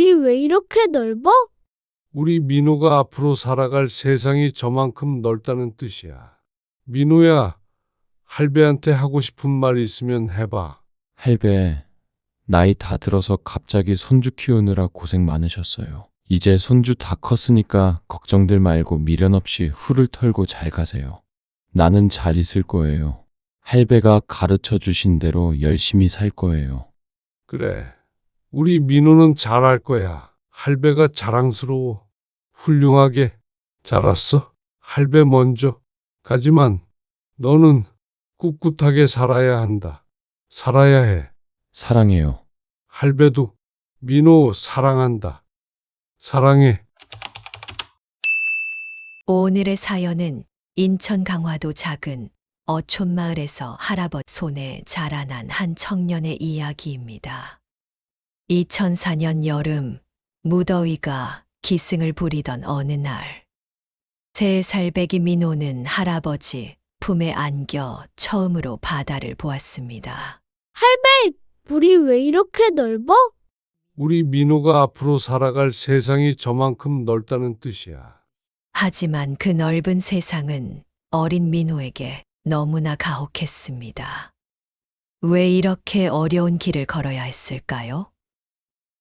물이 왜 이렇게 넓어? 우리 민호가 앞으로 살아갈 세상이 저만큼 넓다는 뜻이야. 민호야, 할배한테 하고 싶은 말 있으면 해봐. 할배, 나이 다 들어서 갑자기 손주 키우느라 고생 많으셨어요. 이제 손주 다 컸으니까 걱정들 말고 미련 없이 후를 털고 잘 가세요. 나는 잘 있을 거예요. 할배가 가르쳐 주신 대로 열심히 살 거예요. 그래, 우리 민호는 잘할 거야. 할배가 자랑스러워. 훌륭하게 자랐어. 할배 먼저 가지만 너는 꿋꿋하게 살아야 한다. 살아야 해. 사랑해요. 할배도 민호 사랑한다. 사랑해. 오늘의 사연은 인천 강화도 작은 어촌마을에서 할아버지 손에 자라난 한 청년의 이야기입니다. 2004년 여름, 무더위가 기승을 부리던 어느 날, 3살 배기 민호는 할아버지 품에 안겨 처음으로 바다를 보았습니다. 할배, 물이 왜 이렇게 넓어? 우리 민호가 앞으로 살아갈 세상이 저만큼 넓다는 뜻이야. 하지만 그 넓은 세상은 어린 민호에게 너무나 가혹했습니다. 왜 이렇게 어려운 길을 걸어야 했을까요?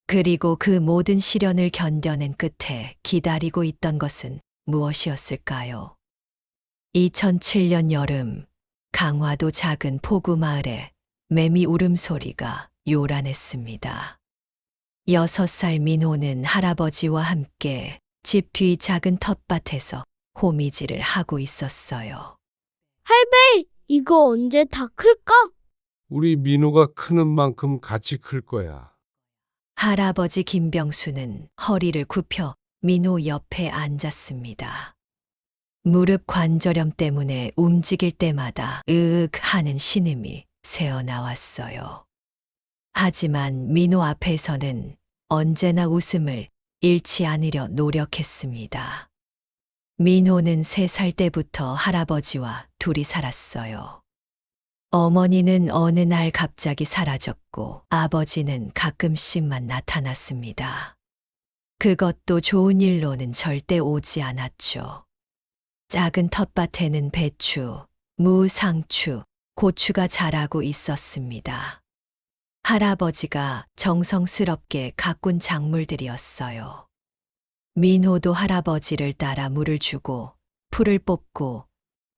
그리고 그 모든 시련을 견뎌낸 끝에 기다리고 있던 것은 무엇이었을까요? 2007년 여름, 강화도 작은 포구 마을에 매미 울음소리가 요란했습니다. 6살 민호는 할아버지와 함께 집 뒤 작은 텃밭에서 호미질을 하고 있었어요. 할배, 이거 언제 다 클까? 우리 민호가 크는 만큼 같이 클 거야. 할아버지 김병수는 허리를 굽혀 민호 옆에 앉았습니다. 무릎 관절염 때문에 움직일 때마다 으윽 하는 신음이 새어나왔어요. 하지만 민호 앞에서는 언제나 웃음을 잃지 않으려 노력했습니다. 민호는 3살 때부터 할아버지와 둘이 살았어요. 어머니는 어느 날 갑자기 사라졌고 아버지는 가끔씩만 나타났습니다. 그것도 좋은 일로는 절대 오지 않았죠. 작은 텃밭에는 배추, 무, 상추, 고추가 자라고 있었습니다. 할아버지가 정성스럽게 가꾼 작물들이었어요. 민호도 할아버지를 따라 물을 주고 풀을 뽑고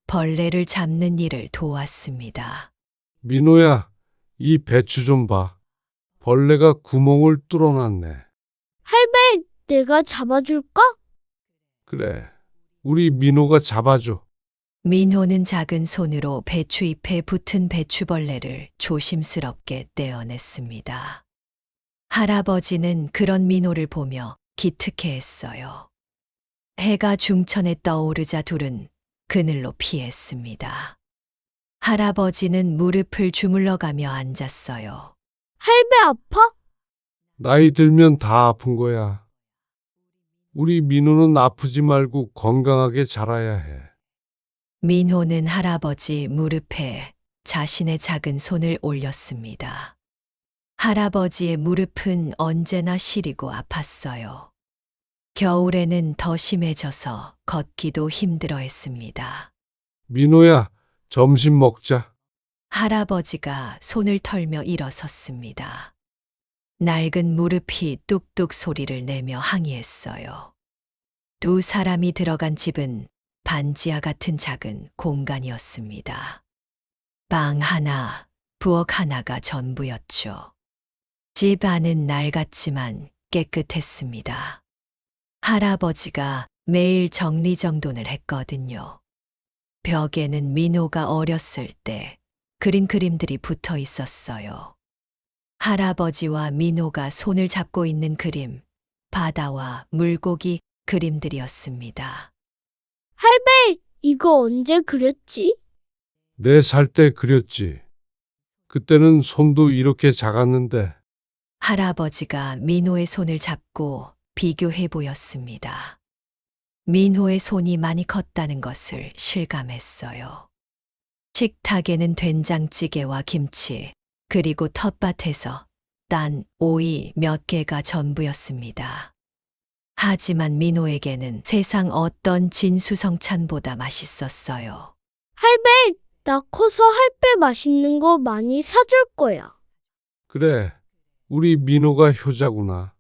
벌레를 잡는 일을 도왔습니다. 민호야, 이 배추 좀 봐. 벌레가 구멍을 뚫어놨네. 할배, 내가 잡아줄까? 그래, 우리 민호가 잡아줘. 민호는 작은 손으로 배추잎에 붙은 배추벌레를 조심스럽게 떼어냈습니다. 할아버지는 그런 민호를 보며 기특해했어요. 해가 중천에 떠오르자 둘은 그늘로 피했습니다. 할아버지는 무릎을 주물러가며 앉았어요. 할배 아파? 나이 들면 다 아픈 거야. 우리 민호는 아프지 말고 건강하게 자라야 해. 민호는 할아버지 무릎에 자신의 작은 손을 올렸습니다. 할아버지의 무릎은 언제나 시리고 아팠어요. 겨울에는 더 심해져서 걷기도 힘들어 했습니다. 민호야, 점심 먹자. 할아버지가 손을 털며 일어섰습니다. 낡은 무릎이 뚝뚝 소리를 내며 항의했어요. 두 사람이 들어간 집은 반지하 같은 작은 공간이었습니다. 방 하나, 부엌 하나가 전부였죠. 집 안은 낡았지만 깨끗했습니다. 할아버지가 매일 정리정돈을 했거든요. 벽에는 민호가 어렸을 때 그린 그림들이 붙어 있었어요. 할아버지와 민호가 손을 잡고 있는 그림, 바다와 물고기 그림들이었습니다. 할배, 이거 언제 그렸지? 4살 때 그렸지. 그때는 손도 이렇게 작았는데. 할아버지가 민호의 손을 잡고 비교해 보였습니다. 민호의 손이 많이 컸다는 것을 실감했어요. 식탁에는 된장찌개와 김치, 그리고 텃밭에서 딴, 오이 몇 개가 전부였습니다. 하지만 민호에게는 세상 어떤 진수성찬보다 맛있었어요. 할배, 나 커서 할배 맛있는 거 많이 사줄 거야. 그래, 우리 민호가 효자구나.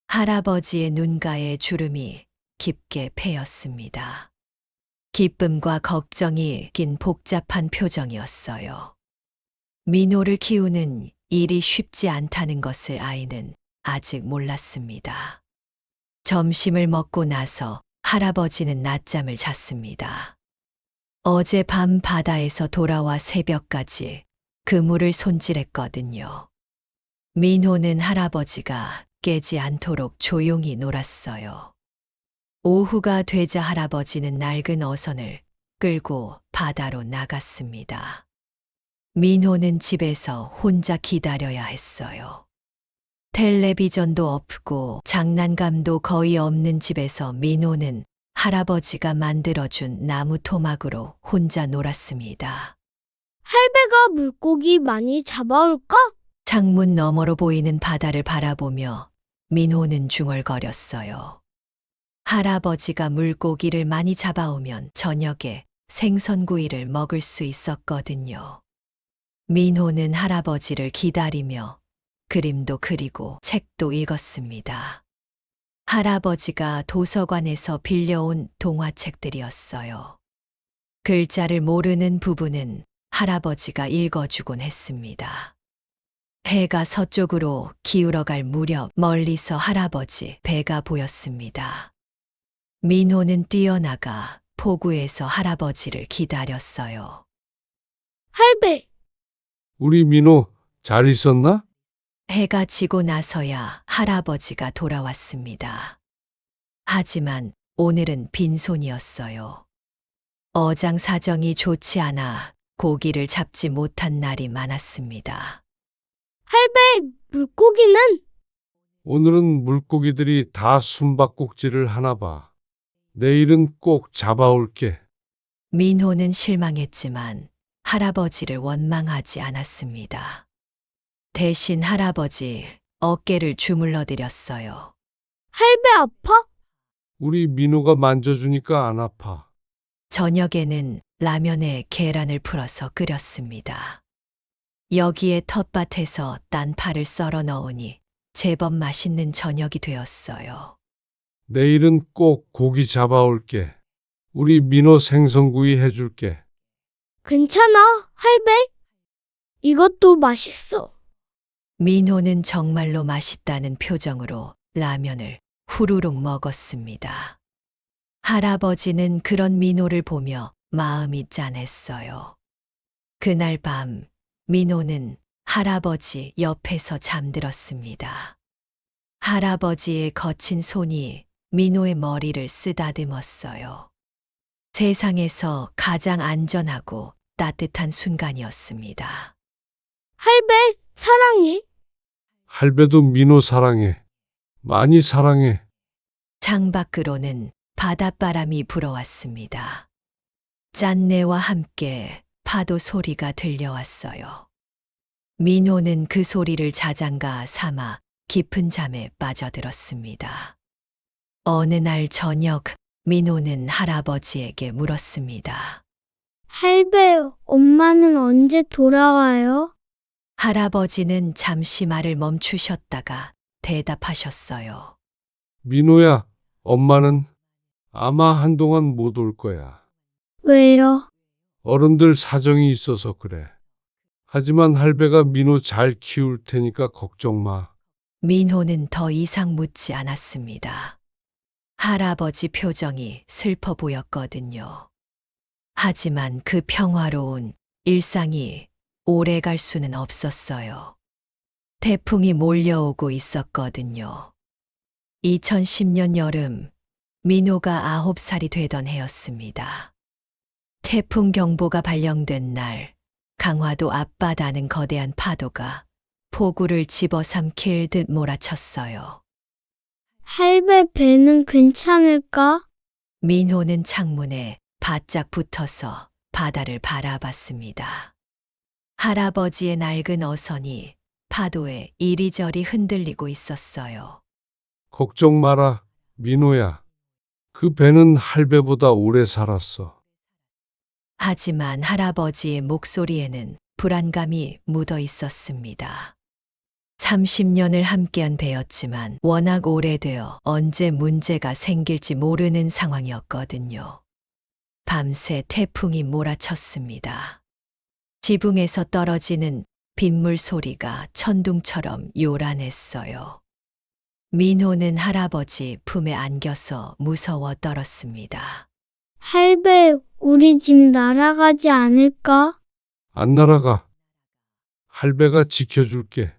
할아버지의 눈가에 주름이 깊게 패였습니다. 기쁨과 걱정이 낀 복잡한 표정이었어요. 민호를 키우는 일이 쉽지 않다는 것을 아이는 아직 몰랐습니다. 점심을 먹고 나서 할아버지는 낮잠을 잤습니다. 어젯밤 바다에서 돌아와 새벽까지 그물을 손질했거든요. 민호는 할아버지가 깨지 않도록 조용히 놀았어요. 오후가 되자 할아버지는 낡은 어선을 끌고 바다로 나갔습니다. 민호는 집에서 혼자 기다려야 했어요. 텔레비전도 없고 장난감도 거의 없는 집에서 민호는 할아버지가 만들어준 나무 토막으로 혼자 놀았습니다. 할배가 물고기 많이 잡아올까? 창문 너머로 보이는 바다를 바라보며 민호는 중얼거렸어요. 할아버지가 물고기를 많이 잡아오면 저녁에 생선구이를 먹을 수 있었거든요. 민호는 할아버지를 기다리며 그림도 그리고 책도 읽었습니다. 할아버지가 도서관에서 빌려온 동화책들이었어요. 글자를 모르는 부분은 할아버지가 읽어주곤 했습니다. 해가 서쪽으로 기울어갈 무렵 멀리서 할아버지 배가 보였습니다. 민호는 뛰어나가 포구에서 할아버지를 기다렸어요. 할배, 우리 민호 잘 있었나? 해가 지고 나서야 할아버지가 돌아왔습니다. 하지만 오늘은 빈손이었어요. 어장 사정이 좋지 않아 고기를 잡지 못한 날이 많았습니다. 할배, 물고기는? 오늘은 물고기들이 다 숨바꼭질을 하나 봐. 내일은 꼭 잡아올게. 민호는 실망했지만 할아버지를 원망하지 않았습니다. 대신 할아버지 어깨를 주물러 드렸어요. 할배 아파? 우리 민호가 만져주니까 안 아파. 저녁에는 라면에 계란을 풀어서 끓였습니다. 여기에 텃밭에서 딴 파를 썰어 넣으니 제법 맛있는 저녁이 되었어요. 내일은 꼭 고기 잡아올게. 우리 민호 생선구이 해줄게. 괜찮아, 할배. 이것도 맛있어. 민호는 정말로 맛있다는 표정으로 라면을 후루룩 먹었습니다. 할아버지는 그런 민호를 보며 마음이 짠했어요. 그날 밤 민호는 할아버지 옆에서 잠들었습니다. 할아버지의 거친 손이 민호의 머리를 쓰다듬었어요. 세상에서 가장 안전하고 따뜻한 순간이었습니다. 할배, 사랑해. 할배도 민호 사랑해. 많이 사랑해. 창밖으로는 바닷바람이 불어왔습니다. 짠내와 함께 파도 소리가 들려왔어요. 민호는 그 소리를 자장가 삼아 깊은 잠에 빠져들었습니다. 어느 날 저녁 민호는 할아버지에게 물었습니다. 할배, 엄마는 언제 돌아와요? 할아버지는 잠시 말을 멈추셨다가 대답하셨어요. 민호야, 엄마는 아마 한동안 못 올 거야. 왜요? 어른들 사정이 있어서 그래. 하지만 할배가 민호 잘 키울 테니까 걱정 마. 민호는 더 이상 묻지 않았습니다. 할아버지 표정이 슬퍼 보였거든요. 하지만 그 평화로운 일상이 오래 갈 수는 없었어요. 태풍이 몰려오고 있었거든요. 2010년 여름, 민호가 9살이 되던 해였습니다. 태풍 경보가 발령된 날, 강화도 앞바다는 거대한 파도가 포구를 집어삼킬 듯 몰아쳤어요. 할배 배는 괜찮을까? 민호는 창문에 바짝 붙어서 바다를 바라봤습니다. 할아버지의 낡은 어선이 파도에 이리저리 흔들리고 있었어요. 걱정 마라, 민호야. 그 배는 할배보다 오래 살았어. 하지만 할아버지의 목소리에는 불안감이 묻어 있었습니다. 30년을 함께한 배였지만 워낙 오래되어 언제 문제가 생길지 모르는 상황이었거든요. 밤새 태풍이 몰아쳤습니다. 지붕에서 떨어지는 빗물 소리가 천둥처럼 요란했어요. 민호는 할아버지 품에 안겨서 무서워 떨었습니다. 할배, 우리 집 날아가지 않을까? 안 날아가. 할배가 지켜줄게.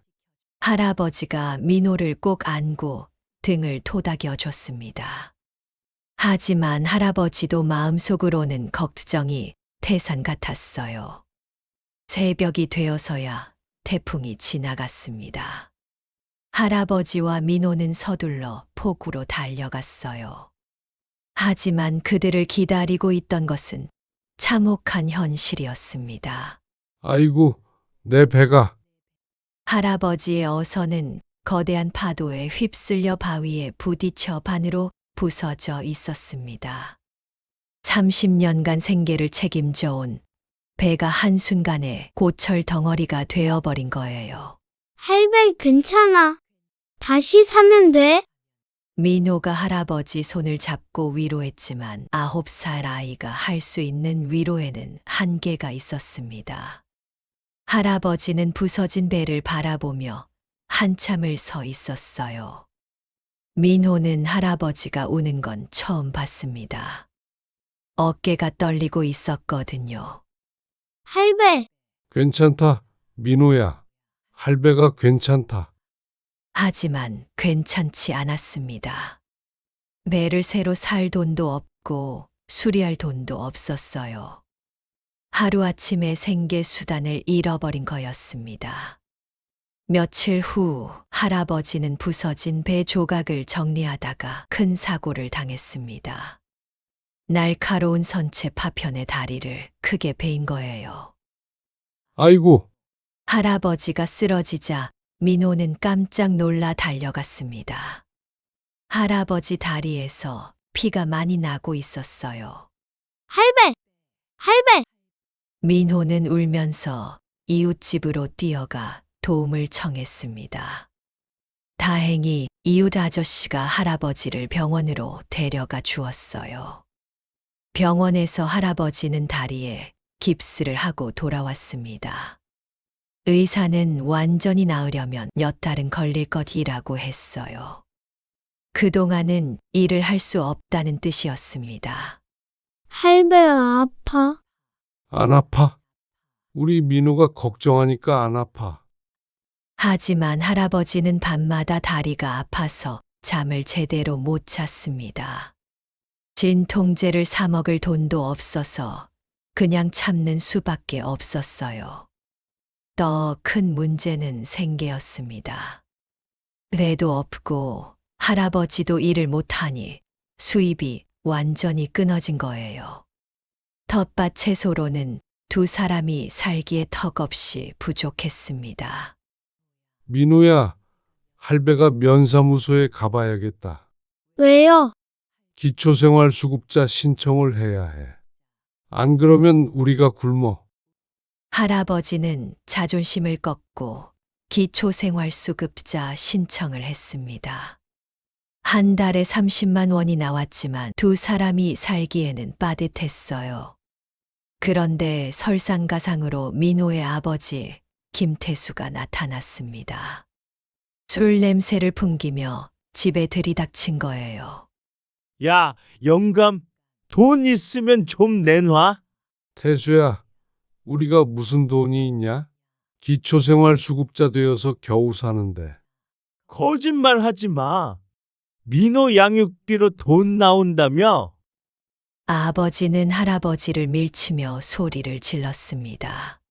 할아버지가 민호를 꼭 안고 등을 토닥여 줬습니다. 하지만 할아버지도 마음속으로는 걱정이 태산 같았어요. 새벽이 되어서야 태풍이 지나갔습니다. 할아버지와 민호는 서둘러 폭우로 달려갔어요. 하지만 그들을 기다리고 있던 것은 참혹한 현실이었습니다. 아이고, 내 배가. 할아버지의 어선은 거대한 파도에 휩쓸려 바위에 부딪혀 반으로 부서져 있었습니다. 30년간 생계를 책임져 온 배가 한순간에 고철 덩어리가 되어버린 거예요. 할배, 괜찮아. 다시 사면 돼. 민호가 할아버지 손을 잡고 위로했지만 9살 아이가 할 수 있는 위로에는 한계가 있었습니다. 할아버지는 부서진 배를 바라보며 한참을 서 있었어요. 민호는 할아버지가 우는 건 처음 봤습니다. 어깨가 떨리고 있었거든요. 할배, 괜찮다, 민호야. 할배가 괜찮다. 하지만 괜찮지 않았습니다. 배를 새로 살 돈도 없고 수리할 돈도 없었어요. 하루아침에 생계 수단을 잃어버린 거였습니다. 며칠 후 할아버지는 부서진 배 조각을 정리하다가 큰 사고를 당했습니다. 날카로운 선체 파편의 다리를 크게 베인 거예요. 아이고, 할아버지가 쓰러지자 민호는 깜짝 놀라 달려갔습니다. 할아버지 다리에서 피가 많이 나고 있었어요. 할배, 할배. 민호는 울면서 이웃집으로 뛰어가 도움을 청했습니다. 다행히 이웃 아저씨가 할아버지를 병원으로 데려가 주었어요. 병원에서 할아버지는 다리에 깁스를 하고 돌아왔습니다. 의사는 완전히 나으려면 몇 달은 걸릴 것이라고 했어요. 그동안은 일을 할 수 없다는 뜻이었습니다. 할배야, 아파. 안 아파? 우리 민호가 걱정하니까 안 아파. 하지만 할아버지는 밤마다 다리가 아파서 잠을 제대로 못 잤습니다. 진통제를 사 먹을 돈도 없어서 그냥 참는 수밖에 없었어요. 더 큰 문제는 생계였습니다. 배도 없고 할아버지도 일을 못하니 수입이 완전히 끊어진 거예요. 텃밭 채소로는 두 사람이 살기에 턱없이 부족했습니다. 민호야, 할배가 면사무소에 가봐야겠다. 왜요? 기초생활수급자 신청을 해야 해. 안 그러면 우리가 굶어. 할아버지는 자존심을 꺾고 기초생활수급자 신청을 했습니다. 한 달에 30만 원이 나왔지만 두 사람이 살기에는 빠듯했어요. 그런데 설상가상으로 민호의 아버지 김태수가 나타났습니다. 술 냄새를 풍기며 집에 들이닥친 거예요. 야, 영감, 돈 있으면 좀 내놔. 태수야, 우리가 무슨 돈이 있냐? 기초생활수급자 되어서 겨우 사는데. 거짓말 하지 마. 민호 양육비로 돈 나온다며? 아버지는 할아버지를 밀치며 소리를 질렀습니다.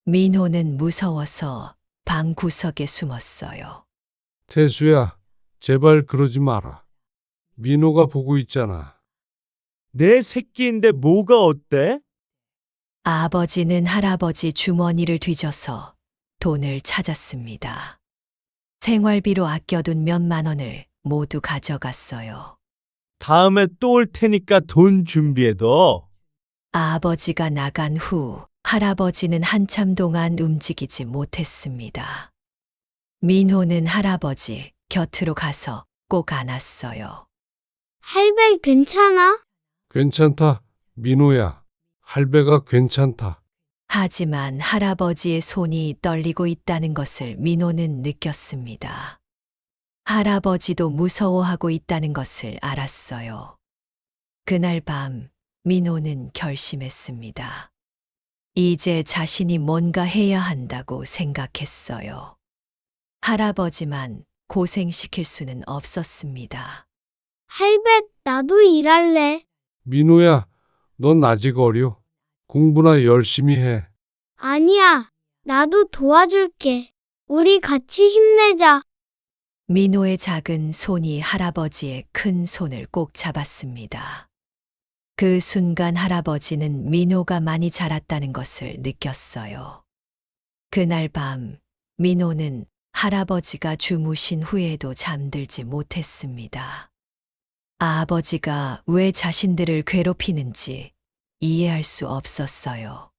민호는 무서워서 방 구석에 숨었어요. 태수야, 제발 그러지 마라. 민호가 보고 있잖아. 내 새끼인데 뭐가 어때? 아버지는 할아버지 주머니를 뒤져서 돈을 찾았습니다. 생활비로 아껴둔 몇만 원을 모두 가져갔어요. 다음에 또 올 테니까 돈 준비해둬. 아버지가 나간 후 할아버지는 한참 동안 움직이지 못했습니다. 민호는 할아버지 곁으로 가서 꼭 안았어요. 할배 괜찮아? 괜찮다. 민호야. 할배가 괜찮다. 하지만 할아버지의 손이 떨리고 있다는 것을 민호는 느꼈습니다. 할아버지도 무서워하고 있다는 것을 알았어요. 그날 밤 민호는 결심했습니다. 이제 자신이 뭔가 해야 한다고 생각했어요. 할아버지만 고생시킬 수는 없었습니다. 할배, 나도 일할래. 민호야, 넌 아직 어려. 공부나 열심히 해. 아니야, 나도 도와줄게. 우리 같이 힘내자. 민호의 작은 손이 할아버지의 큰 손을 꼭 잡았습니다. 그 순간 할아버지는 민호가 많이 자랐다는 것을 느꼈어요. 그날 밤 민호는 할아버지가 주무신 후에도 잠들지 못했습니다. 아버지가 왜 자신들을 괴롭히는지 이해할 수 없었어요.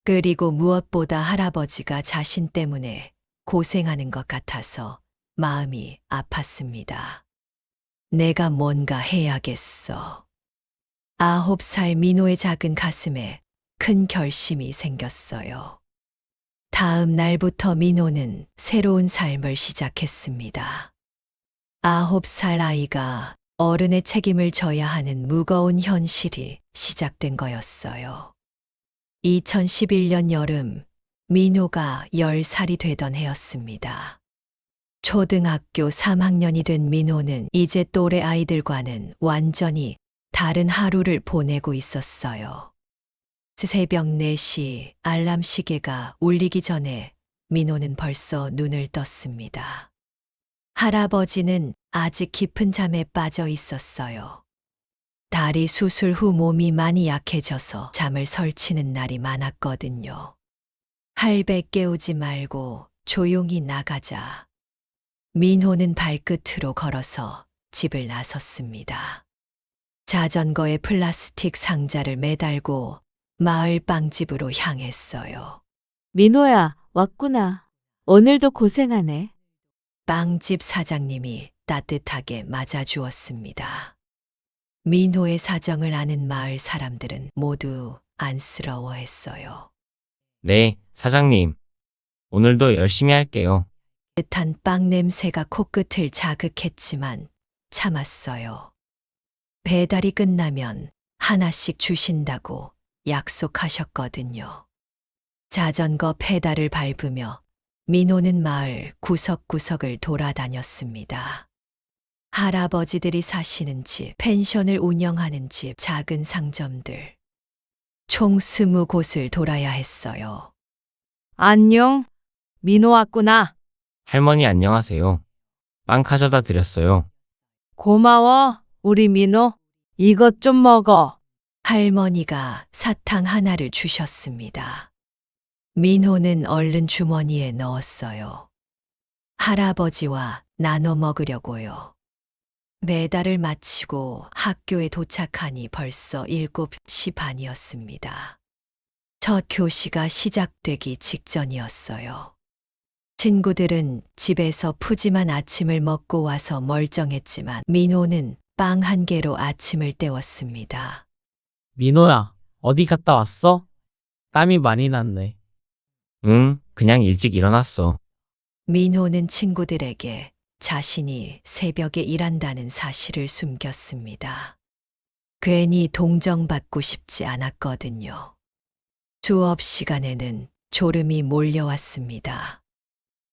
그리고 무엇보다 할아버지가 자신 때문에 고생하는 것 같아서 마음이 아팠습니다. 내가 뭔가 해야겠어. 9살 민호의 작은 가슴에 큰 결심이 생겼어요. 다음 날부터 민호는 새로운 삶을 시작했습니다. 9살 아이가 어른의 책임을 져야 하는 무거운 현실이 시작된 거였어요. 2011년 여름, 민호가 10살이 되던 해였습니다. 초등학교 3학년이 된 민호는 이제 또래 아이들과는 완전히 다른 하루를 보내고 있었어요. 새벽 4시 알람 시계가 울리기 전에 민호는 벌써 눈을 떴습니다. 할아버지는 아직 깊은 잠에 빠져 있었어요. 다리 수술 후 몸이 많이 약해져서 잠을 설치는 날이 많았거든요. 할배 깨우지 말고 조용히 나가자. 민호는 발끝으로 걸어서 집을 나섰습니다. 자전거에 플라스틱 상자를 매달고 마을 빵집으로 향했어요. 민호야, 왔구나. 오늘도 고생하네. 빵집 사장님이 따뜻하게 맞아주었습니다. 민호의 사정을 아는 마을 사람들은 모두 안쓰러워했어요. 네, 사장님. 오늘도 열심히 할게요. 따뜻한 빵 냄새가 코끝을 자극했지만 참았어요. 배달이 끝나면 하나씩 주신다고 약속하셨거든요. 자전거 페달을 밟으며 민호는 마을 구석구석을 돌아다녔습니다. 할아버지들이 사시는 집, 펜션을 운영하는 집, 작은 상점들. 총 20곳을 돌아야 했어요. 안녕. 민호 왔구나. 할머니 안녕하세요. 빵 가져다 드렸어요. 고마워, 우리 민호. 이것 좀 먹어. 할머니가 사탕 하나를 주셨습니다. 민호는 얼른 주머니에 넣었어요. 할아버지와 나눠 먹으려고요. 배달을 마치고 학교에 도착하니 벌써 7시 반이었습니다. 첫 교시가 시작되기 직전이었어요. 친구들은 집에서 푸짐한 아침을 먹고 와서 멀쩡했지만 민호는 빵 한 개로 아침을 때웠습니다. 민호야, 어디 갔다 왔어? 땀이 많이 났네. 응, 그냥 일찍 일어났어. 민호는 친구들에게 자신이 새벽에 일한다는 사실을 숨겼습니다. 괜히 동정받고 싶지 않았거든요. 수업 시간에는 졸음이 몰려왔습니다.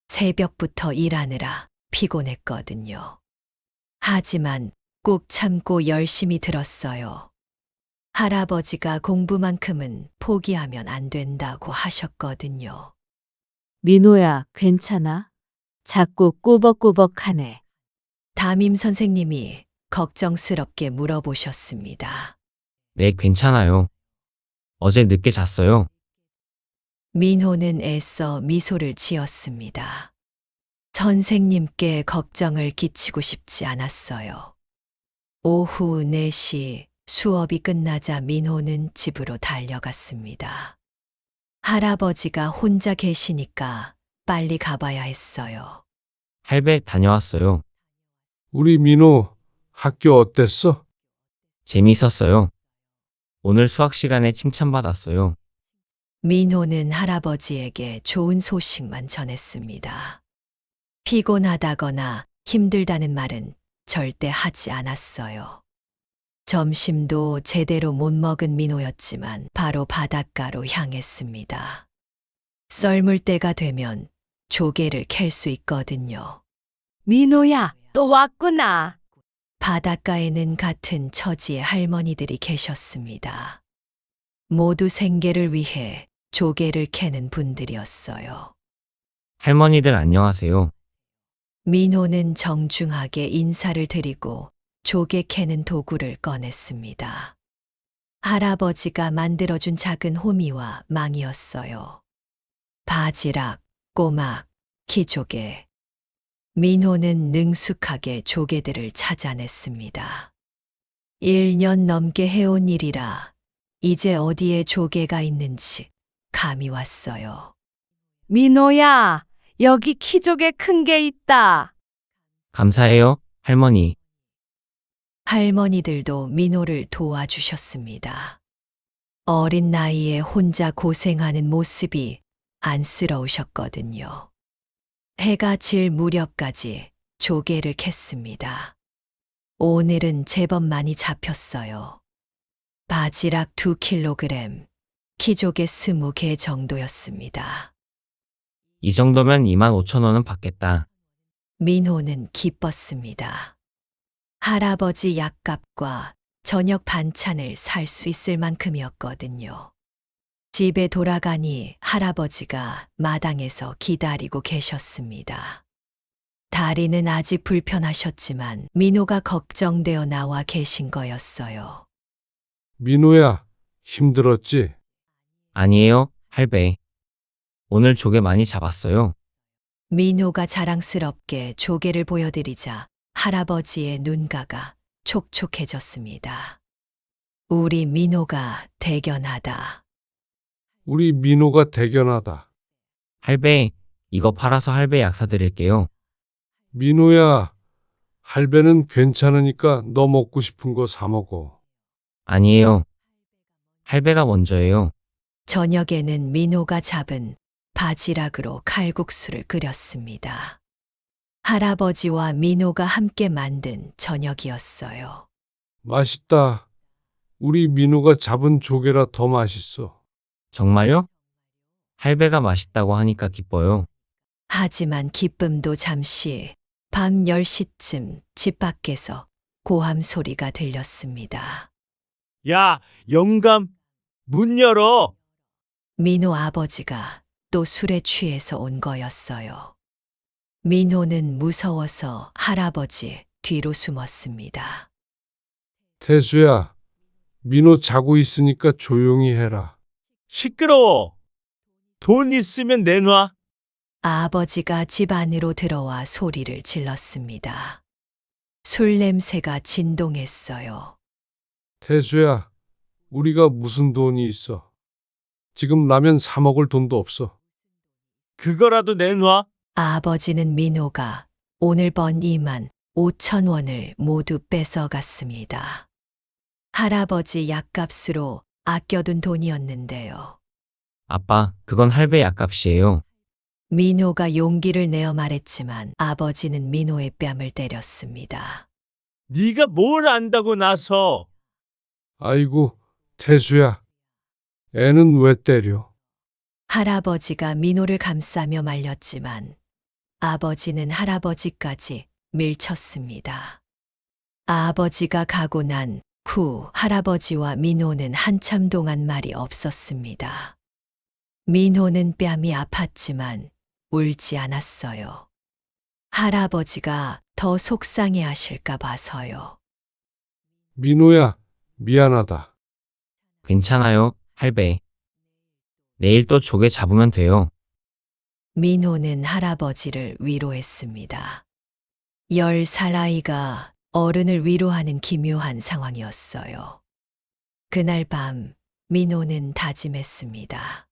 새벽부터 일하느라 피곤했거든요. 하지만 꾹 참고 열심히 들었어요. 할아버지가 공부만큼은 포기하면 안 된다고 하셨거든요. 민호야, 괜찮아? 자꾸 꾸벅꾸벅하네. 담임 선생님이 걱정스럽게 물어보셨습니다. 네, 괜찮아요. 어제 늦게 잤어요. 민호는 애써 미소를 지었습니다. 선생님께 걱정을 끼치고 싶지 않았어요. 오후 4시 수업이 끝나자 민호는 집으로 달려갔습니다. 할아버지가 혼자 계시니까 빨리 가봐야 했어요. 할배 다녀왔어요. 우리 민호 학교 어땠어? 재미있었어요. 오늘 수학 시간에 칭찬받았어요. 민호는 할아버지에게 좋은 소식만 전했습니다. 피곤하다거나 힘들다는 말은 절대 하지 않았어요. 점심도 제대로 못 먹은 민호였지만 바로 바닷가로 향했습니다. 썰물 때가 되면 조개를 캘 수 있거든요. 민호야, 또 왔구나. 바닷가에는 같은 처지의 할머니들이 계셨습니다. 모두 생계를 위해 조개를 캐는 분들이었어요. 할머니들 안녕하세요. 민호는 정중하게 인사를 드리고 조개 캐는 도구를 꺼냈습니다. 할아버지가 만들어준 작은 호미와 망이었어요. 바지락, 꼬막, 키조개. 민호는 능숙하게 조개들을 찾아냈습니다. 1년 넘게 해온 일이라 이제 어디에 조개가 있는지 감이 왔어요. 민호야, 여기 키조개 큰 게 있다. 감사해요, 할머니. 할머니들도 민호를 도와주셨습니다. 어린 나이에 혼자 고생하는 모습이 안쓰러우셨거든요. 해가 질 무렵까지 조개를 캤습니다. 오늘은 제법 많이 잡혔어요. 바지락 2kg, 키조개 20개 정도였습니다. 이 정도면 25,000원은 받겠다. 민호는 기뻤습니다. 할아버지 약값과 저녁 반찬을 살 수 있을 만큼이었거든요. 집에 돌아가니 할아버지가 마당에서 기다리고 계셨습니다. 다리는 아직 불편하셨지만 민호가 걱정되어 나와 계신 거였어요. 민호야, 힘들었지? 아니에요, 할배. 오늘 조개 많이 잡았어요. 민호가 자랑스럽게 조개를 보여드리자 할아버지의 눈가가 촉촉해졌습니다. 우리 민호가 대견하다. 우리 민호가 대견하다. 할배, 이거 팔아서 할배 약 사드릴게요. 민호야, 할배는 괜찮으니까 너 먹고 싶은 거 사 먹어. 아니에요. 할배가 먼저예요. 저녁에는 민호가 잡은 바지락으로 칼국수를 끓였습니다. 할아버지와 민호가 함께 만든 저녁이었어요. 맛있다. 우리 민호가 잡은 조개라 더 맛있어. 정말요? 할배가 맛있다고 하니까 기뻐요. 하지만 기쁨도 잠시 밤 10시쯤 집 밖에서 고함 소리가 들렸습니다. 야, 영감, 문 열어. 민호 아버지가 또 술에 취해서 온 거였어요. 민호는 무서워서 할아버지 뒤로 숨었습니다. 태수야, 민호 자고 있으니까 조용히 해라. 시끄러워. 돈 있으면 내놔. 아버지가 집 안으로 들어와 소리를 질렀습니다. 술 냄새가 진동했어요. 태수야, 우리가 무슨 돈이 있어? 지금 라면 사 먹을 돈도 없어. 그거라도 내놔. 아버지는 민호가 오늘 번 25,000원을 모두 뺏어갔습니다. 할아버지 약값으로 아껴둔 돈이었는데요. 아빠, 그건 할배 약값이에요. 민호가 용기를 내어 말했지만 아버지는 민호의 뺨을 때렸습니다. 네가 뭘 안다고 나서. 아이고, 태수야. 애는 왜 때려? 할아버지가 민호를 감싸며 말렸지만 아버지는 할아버지까지 밀쳤습니다. 아버지가 가고 난 후 할아버지와 민호는 한참 동안 말이 없었습니다. 민호는 뺨이 아팠지만 울지 않았어요. 할아버지가 더 속상해 하실까 봐서요. 민호야, 미안하다. 괜찮아요, 할배. 내일 또 조개 잡으면 돼요. 민호는 할아버지를 위로했습니다. 10살 아이가 어른을 위로하는 기묘한 상황이었어요. 그날 밤 민호는 다짐했습니다.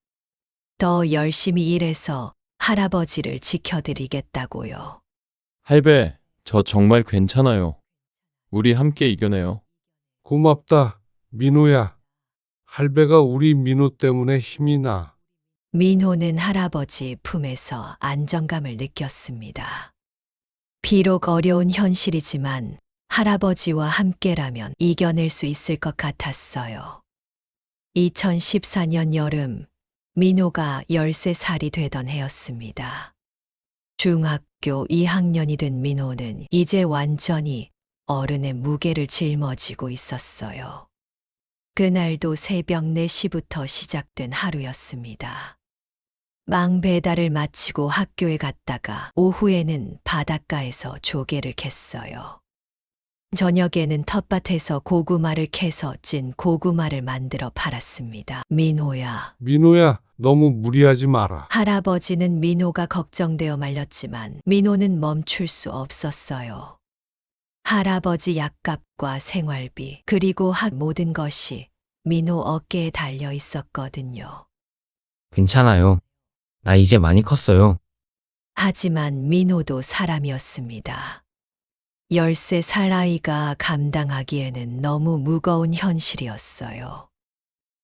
더 열심히 일해서 할아버지를 지켜드리겠다고요. 할배, 저 정말 괜찮아요. 우리 함께 이겨내요. 고맙다, 민호야. 할배가 우리 민호 때문에 힘이 나. 민호는 할아버지 품에서 안정감을 느꼈습니다. 비록 어려운 현실이지만 할아버지와 함께라면 이겨낼 수 있을 것 같았어요. 2014년 여름, 민호가 13살이 되던 해였습니다. 중학교 2학년이 된 민호는 이제 완전히 어른의 무게를 짊어지고 있었어요. 그날도 새벽 4시부터 시작된 하루였습니다. 망 배달을 마치고 학교에 갔다가 오후에는 바닷가에서 조개를 캤어요. 저녁에는 텃밭에서 고구마를 캐서 찐 고구마를 만들어 팔았습니다. 민호야. 민호야, 너무 무리하지 마라. 할아버지는 민호가 걱정되어 말렸지만 민호는 멈출 수 없었어요. 할아버지 약값과 생활비 그리고 모든 것이 민호 어깨에 달려 있었거든요. 괜찮아요. 나 이제 많이 컸어요. 하지만 민호도 사람이었습니다. 13살 아이가 감당하기에는 너무 무거운 현실이었어요.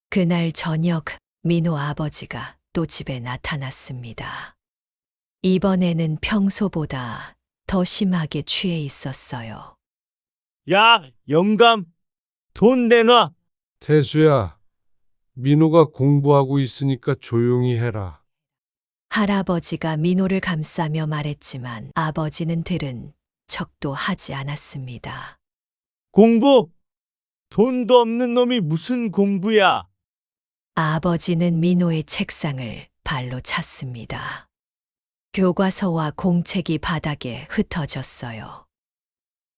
그날 저녁 민호 아버지가 또 집에 나타났습니다. 이번에는 평소보다 더 심하게 취해 있었어요. 야, 영감, 돈 내놔. 태수야, 민호가 공부하고 있으니까 조용히 해라. 할아버지가 민호를 감싸며 말했지만 아버지는 들은 척도 하지 않았습니다. 공부? 돈도 없는 놈이 무슨 공부야? 아버지는 민호의 책상을 발로 찼습니다. 교과서와 공책이 바닥에 흩어졌어요.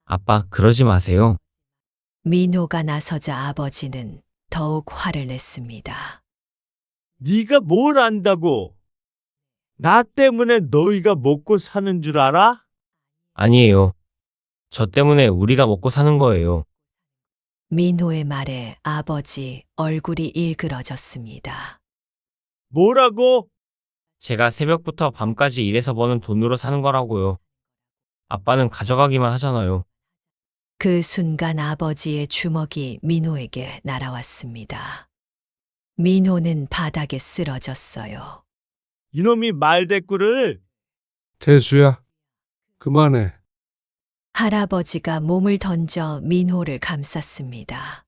아빠, 그러지 마세요. 민호가 나서자 아버지는 더욱 화를 냈습니다. 네가 뭘 안다고? 나 때문에 너희가 먹고 사는 줄 알아? 아니에요. 저 때문에 우리가 먹고 사는 거예요. 민호의 말에 아버지 얼굴이 일그러졌습니다. 뭐라고? 제가 새벽부터 밤까지 일해서 버는 돈으로 사는 거라고요. 아빠는 가져가기만 하잖아요. 그 순간 아버지의 주먹이 민호에게 날아왔습니다. 민호는 바닥에 쓰러졌어요. 이놈이 말대꾸를. 태수야, 그만해. 할아버지가 몸을 던져 민호를 감쌌습니다.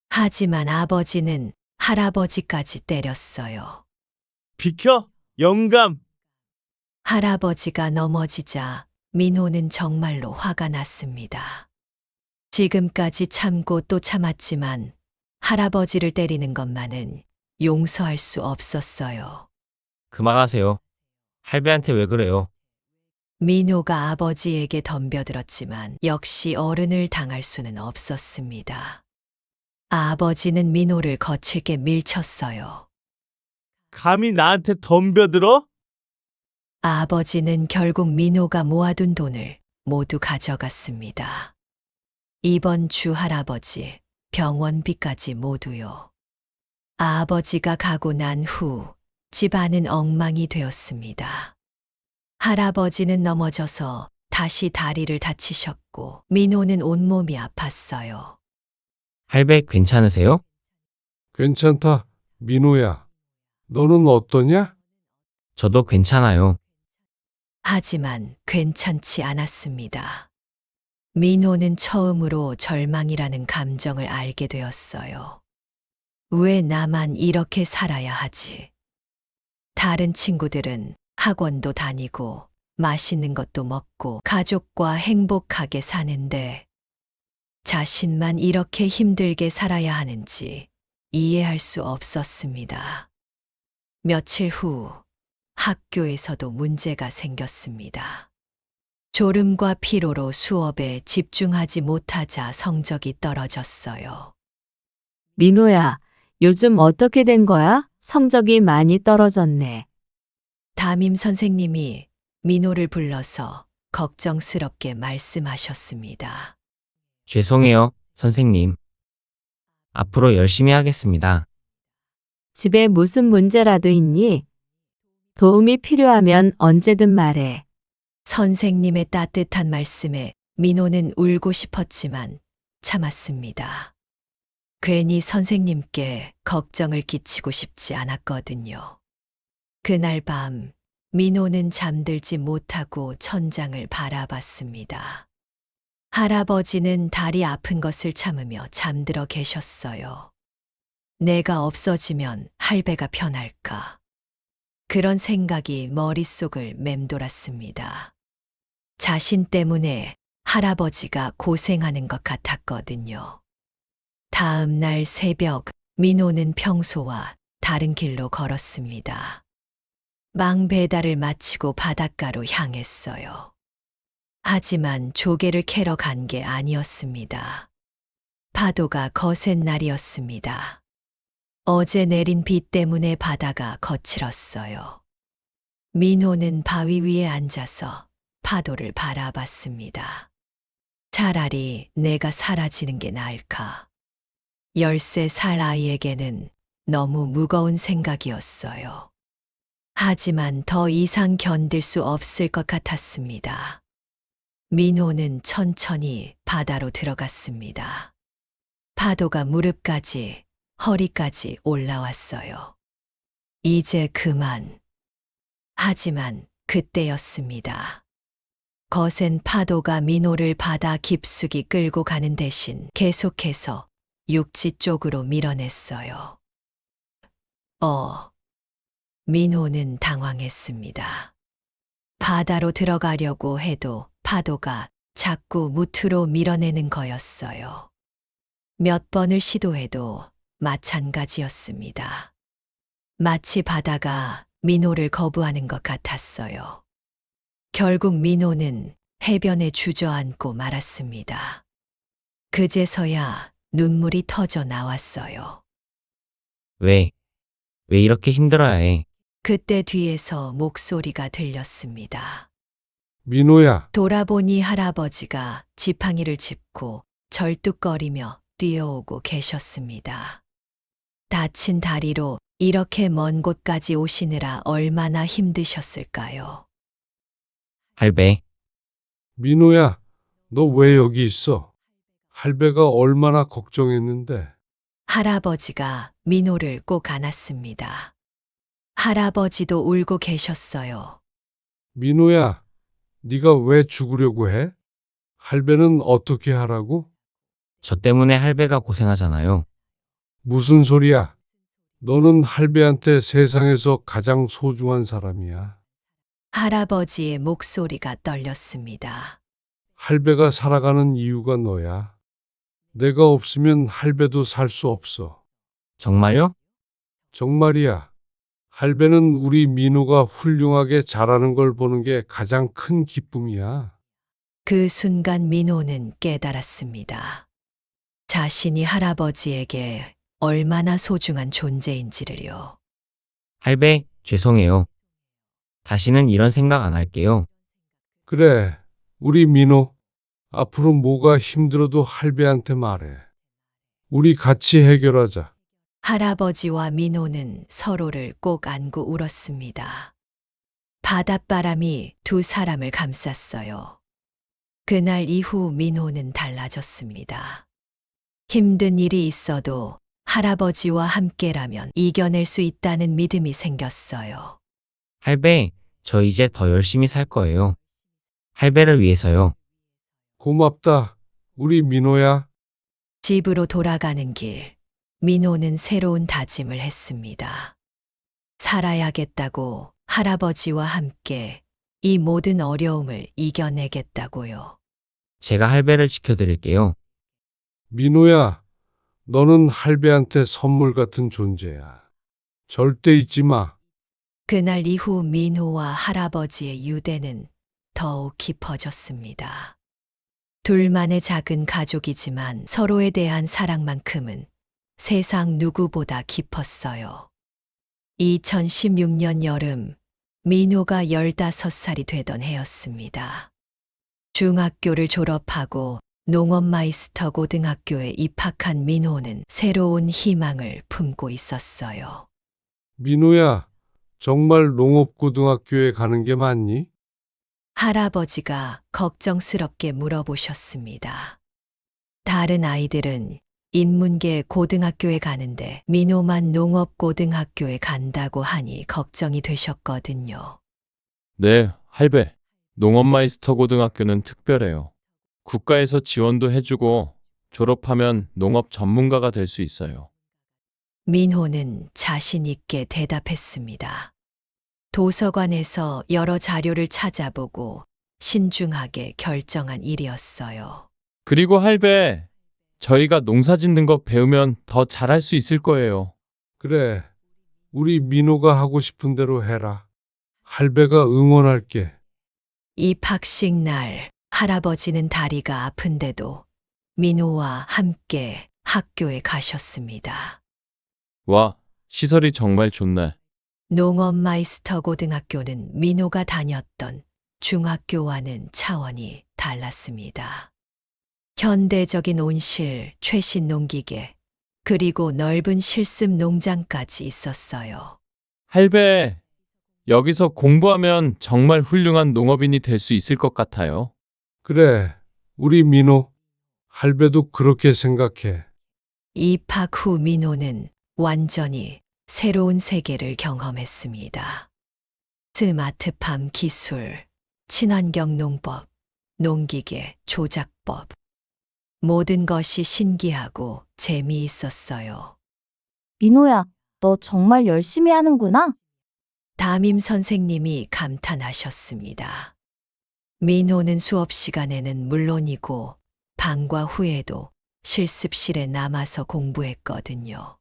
하지만 아버지는 할아버지까지 때렸어요. 비켜, 영감. 할아버지가 넘어지자 민호는 정말로 화가 났습니다. 지금까지 참고 또 참았지만 할아버지를 때리는 것만은 용서할 수 없었어요. 그만하세요. 할배한테 왜 그래요? 민호가 아버지에게 덤벼들었지만 역시 어른을 당할 수는 없었습니다. 아버지는 민호를 거칠게 밀쳤어요. 감히 나한테 덤벼들어? 아버지는 결국 민호가 모아둔 돈을 모두 가져갔습니다. 이번 주 할아버지, 병원비까지 모두요. 아버지가 가고 난 후 집안은 엉망이 되었습니다. 할아버지는 넘어져서 다시 다리를 다치셨고 민호는 온몸이 아팠어요. 할배 괜찮으세요? 괜찮다, 민호야. 너는 어떠냐? 저도 괜찮아요. 하지만 괜찮지 않았습니다. 민호는 처음으로 절망이라는 감정을 알게 되었어요. 왜 나만 이렇게 살아야 하지? 다른 친구들은 학원도 다니고 맛있는 것도 먹고 가족과 행복하게 사는데 자신만 이렇게 힘들게 살아야 하는지 이해할 수 없었습니다. 며칠 후 학교에서도 문제가 생겼습니다. 졸음과 피로로 수업에 집중하지 못하자 성적이 떨어졌어요. 민호야, 요즘 어떻게 된 거야? 성적이 많이 떨어졌네. 담임 선생님이 민호를 불러서 걱정스럽게 말씀하셨습니다. 죄송해요, 선생님. 앞으로 열심히 하겠습니다. 집에 무슨 문제라도 있니? 도움이 필요하면 언제든 말해. 선생님의 따뜻한 말씀에 민호는 울고 싶었지만 참았습니다. 괜히 선생님께 걱정을 끼치고 싶지 않았거든요. 그날 밤 민호는 잠들지 못하고 천장을 바라봤습니다. 할아버지는 다리 아픈 것을 참으며 잠들어 계셨어요. 내가 없어지면 할배가 편할까? 그런 생각이 머릿속을 맴돌았습니다. 자신 때문에 할아버지가 고생하는 것 같았거든요. 다음 날 새벽, 민호는 평소와 다른 길로 걸었습니다. 망 배달을 마치고 바닷가로 향했어요. 하지만 조개를 캐러 간 게 아니었습니다. 파도가 거센 날이었습니다. 어제 내린 비 때문에 바다가 거칠었어요. 민호는 바위 위에 앉아서 파도를 바라봤습니다. 차라리 내가 사라지는 게 나을까? 13살 아이에게는 너무 무거운 생각이었어요. 하지만 더 이상 견딜 수 없을 것 같았습니다. 민호는 천천히 바다로 들어갔습니다. 파도가 무릎까지, 허리까지 올라왔어요. 이제 그만. 하지만 그때였습니다. 거센 파도가 민호를 바다 깊숙이 끌고 가는 대신 계속해서 육지 쪽으로 밀어냈어요. 민호는 당황했습니다. 바다로 들어가려고 해도 파도가 자꾸 무트로 밀어내는 거였어요. 몇 번을 시도해도 마찬가지였습니다. 마치 바다가 민호를 거부하는 것 같았어요. 결국 민호는 해변에 주저앉고 말았습니다. 그제서야 눈물이 터져 나왔어요. 왜 이렇게 힘들어야 해? 그때 뒤에서 목소리가 들렸습니다. 민호야, 돌아보니 할아버지가 지팡이를 짚고 절뚝거리며 뛰어오고 계셨습니다. 다친 다리로 이렇게 먼 곳까지 오시느라 얼마나 힘드셨을까요? 할배, 민호야, 너 왜 여기 있어? 할배가 얼마나 걱정했는데. 할아버지가 민호를 꼭 안았습니다. 할아버지도 울고 계셨어요. 민호야, 네가 왜 죽으려고 해? 할배는 어떻게 하라고? 저 때문에 할배가 고생하잖아요. 무슨 소리야? 너는 할배한테 세상에서 가장 소중한 사람이야. 할아버지의 목소리가 떨렸습니다. 할배가 살아가는 이유가 너야. 내가 없으면 할배도 살 수 없어. 정말요? 정말이야. 할배는 우리 민호가 훌륭하게 자라는 걸 보는 게 가장 큰 기쁨이야. 그 순간 민호는 깨달았습니다. 자신이 할아버지에게 얼마나 소중한 존재인지를요. 할배, 죄송해요. 다시는 이런 생각 안 할게요. 그래, 우리 민호. 앞으로 뭐가 힘들어도 할배한테 말해. 우리 같이 해결하자. 할아버지와 민호는 서로를 꼭 안고 울었습니다. 바닷바람이 두 사람을 감쌌어요. 그날 이후 민호는 달라졌습니다. 힘든 일이 있어도 할아버지와 함께라면 이겨낼 수 있다는 믿음이 생겼어요. 할배, 저 이제 더 열심히 살 거예요. 할배를 위해서요. 고맙다, 우리 민호야. 집으로 돌아가는 길, 민호는 새로운 다짐을 했습니다. 살아야겠다고 할아버지와 함께 이 모든 어려움을 이겨내겠다고요. 제가 할배를 지켜드릴게요. 민호야, 너는 할배한테 선물 같은 존재야. 절대 잊지 마. 그날 이후 민호와 할아버지의 유대는 더욱 깊어졌습니다. 둘만의 작은 가족이지만 서로에 대한 사랑만큼은 세상 누구보다 깊었어요. 2016년 여름, 민호가 15살이 되던 해였습니다. 중학교를 졸업하고 농업마이스터 고등학교에 입학한 민호는 새로운 희망을 품고 있었어요. 민호야, 정말 농업고등학교에 가는 게 맞니? 할아버지가 걱정스럽게 물어보셨습니다. 다른 아이들은 인문계 고등학교에 가는데 민호만 농업고등학교에 간다고 하니 걱정이 되셨거든요. 네, 할배. 농업마이스터 고등학교는 특별해요. 국가에서 지원도 해주고 졸업하면 농업 전문가가 될 수 있어요. 민호는 자신 있게 대답했습니다. 도서관에서 여러 자료를 찾아보고 신중하게 결정한 일이었어요. 그리고 할배, 저희가 농사 짓는 거 배우면 더 잘할 수 있을 거예요. 그래, 우리 민호가 하고 싶은 대로 해라. 할배가 응원할게. 입학식 날 할아버지는 다리가 아픈데도 민호와 함께 학교에 가셨습니다. 와, 시설이 정말 좋네. 농업마이스터 고등학교는 민호가 다녔던 중학교와는 차원이 달랐습니다. 현대적인 온실, 최신 농기계, 그리고 넓은 실습 농장까지 있었어요. 할배, 여기서 공부하면 정말 훌륭한 농업인이 될 수 있을 것 같아요. 그래, 우리 민호. 할배도 그렇게 생각해. 입학 후 민호는 완전히 새로운 세계를 경험했습니다. 스마트팜 기술, 친환경 농법, 농기계, 조작법. 모든 것이 신기하고 재미있었어요. 민호야, 너 정말 열심히 하는구나. 담임 선생님이 감탄하셨습니다. 민호는 수업 시간에는 물론이고 방과 후에도 실습실에 남아서 공부했거든요.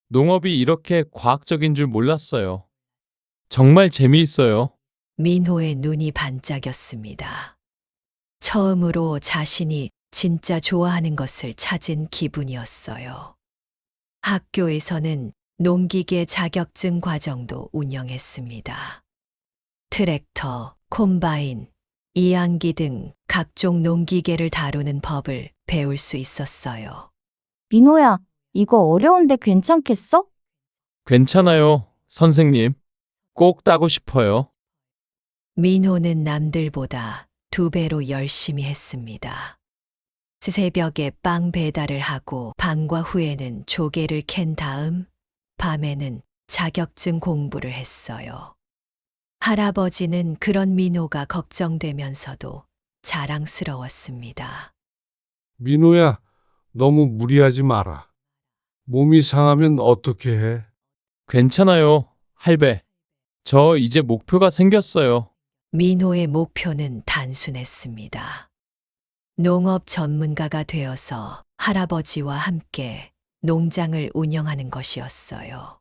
농업이 이렇게 과학적인 줄 몰랐어요. 정말 재미있어요. 민호의 눈이 반짝였습니다. 처음으로 자신이 진짜 좋아하는 것을 찾은 기분이었어요. 학교에서는 농기계 자격증 과정도 운영했습니다. 트랙터, 콤바인, 이항기 등 각종 농기계를 다루는 법을 배울 수 있었어요. 민호야, 이거 어려운데 괜찮겠어? 괜찮아요, 선생님. 꼭 따고 싶어요. 민호는 남들보다 2배로 열심히 했습니다. 새벽에 빵 배달을 하고 방과 후에는 조개를 캔 다음 밤에는 자격증 공부를 했어요. 할아버지는 그런 민호가 걱정되면서도 자랑스러웠습니다. 민호야, 너무 무리하지 마라. 몸이 상하면 어떻게 해? 괜찮아요, 할배. 저 이제 목표가 생겼어요. 민호의 목표는 단순했습니다. 농업 전문가가 되어서 할아버지와 함께 농장을 운영하는 것이었어요.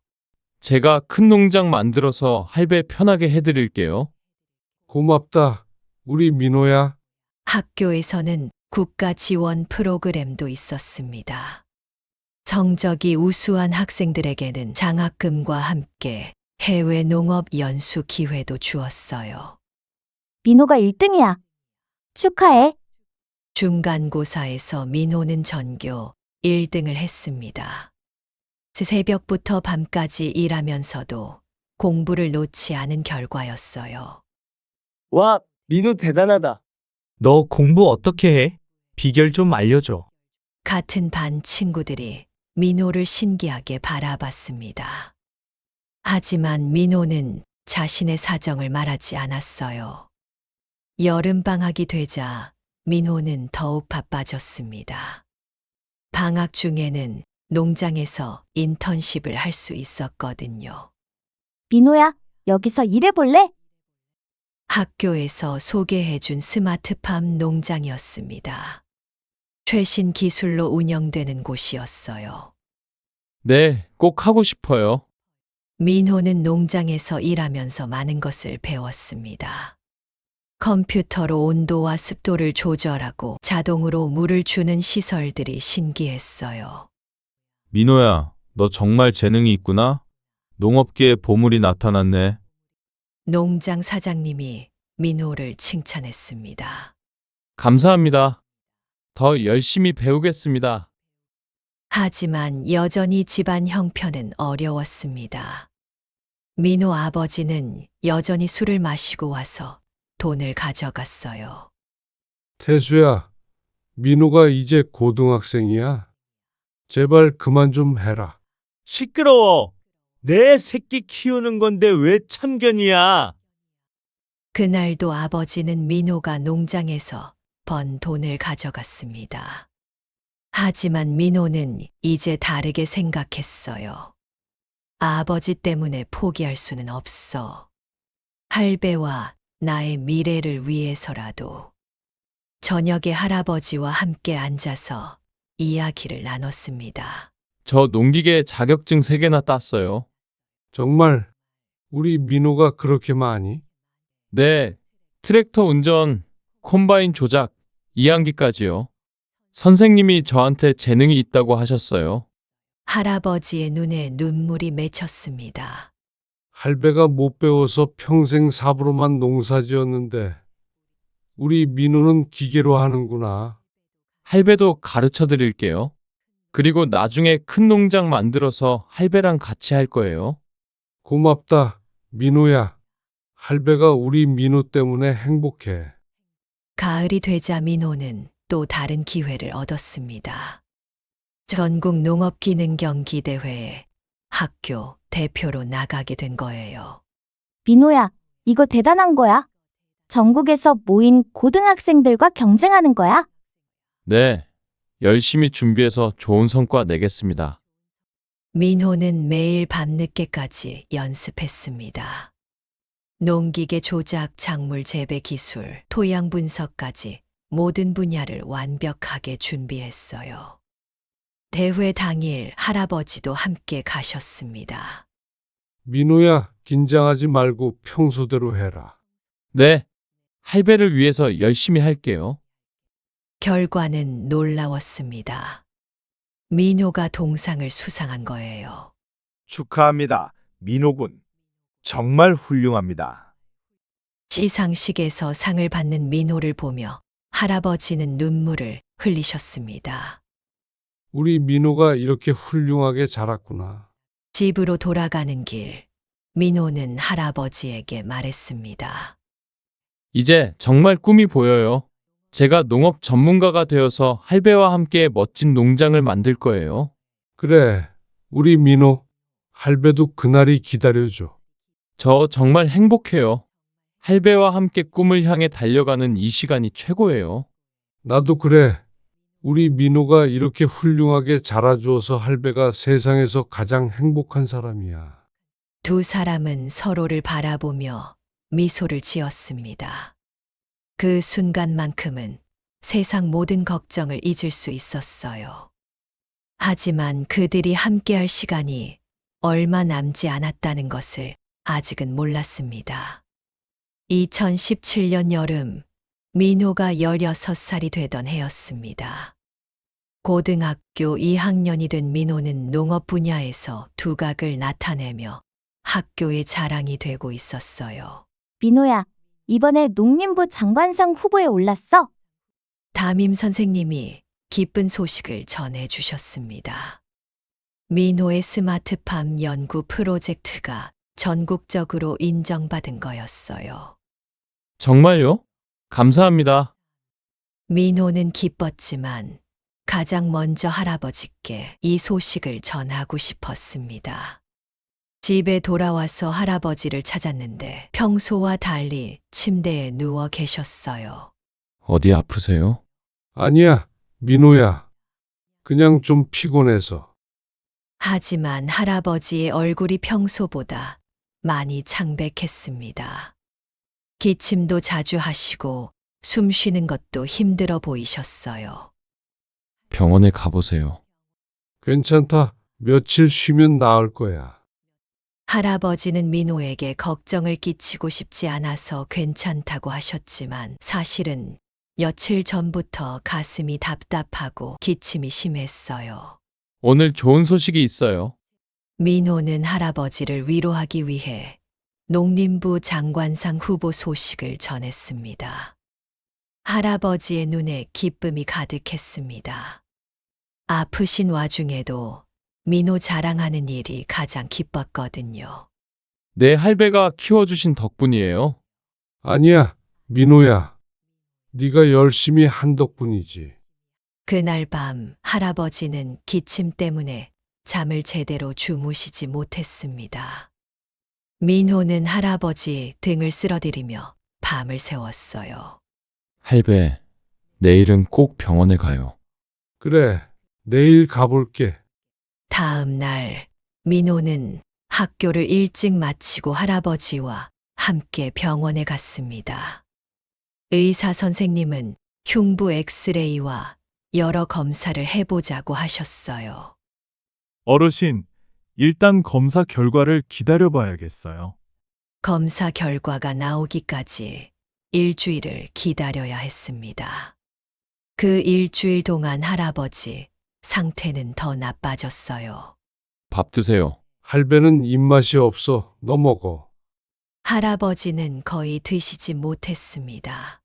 제가 큰 농장 만들어서 할배 편하게 해드릴게요. 고맙다, 우리 민호야. 학교에서는 국가 지원 프로그램도 있었습니다. 성적이 우수한 학생들에게는 장학금과 함께 해외 농업 연수 기회도 주었어요. 민호가 1등이야. 축하해. 중간고사에서 민호는 전교 1등을 했습니다. 새벽부터 밤까지 일하면서도 공부를 놓지 않은 결과였어요. 와, 민호 대단하다. 너 공부 어떻게 해? 비결 좀 알려줘. 같은 반 친구들이 민호를 신기하게 바라봤습니다. 하지만 민호는 자신의 사정을 말하지 않았어요. 여름방학이 되자 민호는 더욱 바빠졌습니다. 방학 중에는 농장에서 인턴십을 할 수 있었거든요. 민호야, 여기서 일해볼래? 학교에서 소개해준 스마트팜 농장이었습니다. 최신 기술로 운영되는 곳이었어요. 네, 꼭 하고 싶어요. 민호는 농장에서 일하면서 많은 것을 배웠습니다. 컴퓨터로 온도와 습도를 조절하고 자동으로 물을 주는 시설들이 신기했어요. 민호야, 너 정말 재능이 있구나? 농업계에 보물이 나타났네. 농장 사장님이 민호를 칭찬했습니다. 감사합니다. 더 열심히 배우겠습니다. 하지만 여전히 집안 형편은 어려웠습니다. 민호 아버지는 여전히 술을 마시고 와서 돈을 가져갔어요. 태수야, 민호가 이제 고등학생이야. 제발 그만 좀 해라. 시끄러워. 내 새끼 키우는 건데 왜 참견이야? 그날도 아버지는 민호가 농장에서 번 돈을 가져갔습니다. 하지만 민호는 이제 다르게 생각했어요. 아버지 때문에 포기할 수는 없어. 할배와 나의 미래를 위해서라도. 저녁에 할아버지와 함께 앉아서 이야기를 나눴습니다. 저 농기계 자격증 3개나 땄어요. 정말 우리 민호가 그렇게 많이? 네, 트랙터 운전, 콤바인 조작, 이항기까지요. 선생님이 저한테 재능이 있다고 하셨어요. 할아버지의 눈에 눈물이 맺혔습니다. 할배가 못 배워서 평생 삽으로만 농사지었는데 우리 민호는 기계로 하는구나. 할배도 가르쳐 드릴게요. 그리고 나중에 큰 농장 만들어서 할배랑 같이 할 거예요. 고맙다, 민호야. 할배가 우리 민호 때문에 행복해. 가을이 되자 민호는 또 다른 기회를 얻었습니다. 전국 농업기능경기대회에 학교 대표로 나가게 된 거예요. 민호야, 이거 대단한 거야. 전국에서 모인 고등학생들과 경쟁하는 거야. 네, 열심히 준비해서 좋은 성과 내겠습니다. 민호는 매일 밤늦게까지 연습했습니다. 농기계 조작, 작물 재배 기술, 토양 분석까지 모든 분야를 완벽하게 준비했어요. 대회 당일 할아버지도 함께 가셨습니다. 민호야, 긴장하지 말고 평소대로 해라. 네, 할배를 위해서 열심히 할게요. 결과는 놀라웠습니다. 민호가 동상을 수상한 거예요. 축하합니다. 민호군. 정말 훌륭합니다. 시상식에서 상을 받는 민호를 보며 할아버지는 눈물을 흘리셨습니다. 우리 민호가 이렇게 훌륭하게 자랐구나. 집으로 돌아가는 길, 민호는 할아버지에게 말했습니다. 이제 정말 꿈이 보여요. 제가 농업 전문가가 되어서 할배와 함께 멋진 농장을 만들 거예요. 그래, 우리 민호. 할배도 그날이 기다려줘. 저 정말 행복해요. 할배와 함께 꿈을 향해 달려가는 이 시간이 최고예요. 나도 그래. 우리 민호가 이렇게 훌륭하게 자라주어서 할배가 세상에서 가장 행복한 사람이야. 두 사람은 서로를 바라보며 미소를 지었습니다. 그 순간만큼은 세상 모든 걱정을 잊을 수 있었어요. 하지만 그들이 함께할 시간이 얼마 남지 않았다는 것을 아직은 몰랐습니다. 2017년 여름, 민호가 16살이 되던 해였습니다. 고등학교 2학년이 된 민호는 농업 분야에서 두각을 나타내며 학교의 자랑이 되고 있었어요. 민호야, 이번에 농림부 장관상 후보에 올랐어. 담임 선생님이 기쁜 소식을 전해 주셨습니다. 민호의 스마트팜 연구 프로젝트가 전국적으로 인정받은 거였어요. 정말요? 감사합니다. 민호는 기뻤지만 가장 먼저 할아버지께 이 소식을 전하고 싶었습니다. 집에 돌아와서 할아버지를 찾았는데 평소와 달리 침대에 누워 계셨어요. 어디 아프세요? 아니야, 민호야. 그냥 좀 피곤해서. 하지만 할아버지의 얼굴이 평소보다 많이 창백했습니다. 기침도 자주 하시고 숨 쉬는 것도 힘들어 보이셨어요. 병원에 가보세요. 괜찮다. 며칠 쉬면 나을 거야. 할아버지는 민호에게 걱정을 끼치고 싶지 않아서 괜찮다고 하셨지만 사실은 며칠 전부터 가슴이 답답하고 기침이 심했어요. 오늘 좋은 소식이 있어요. 민호는 할아버지를 위로하기 위해 농림부 장관상 후보 소식을 전했습니다. 할아버지의 눈에 기쁨이 가득했습니다. 아프신 와중에도 민호 자랑하는 일이 가장 기뻤거든요. 내 할배가 키워주신 덕분이에요. 아니야, 민호야. 네가 열심히 한 덕분이지. 그날 밤 할아버지는 기침 때문에 잠을 제대로 주무시지 못했습니다. 민호는 할아버지 등을 쓸어들이며 밤을 새웠어요. 할배, 내일은 꼭 병원에 가요. 그래, 내일 가볼게. 다음 날 민호는 학교를 일찍 마치고 할아버지와 함께 병원에 갔습니다. 의사 선생님은 흉부 엑스레이와 여러 검사를 해보자고 하셨어요. 어르신, 일단 검사 결과를 기다려봐야겠어요. 검사 결과가 나오기까지 일주일을 기다려야 했습니다. 그 일주일 동안 할아버지 상태는 더 나빠졌어요. 밥 드세요. 할배는 입맛이 없어. 너 먹어. 할아버지는 거의 드시지 못했습니다.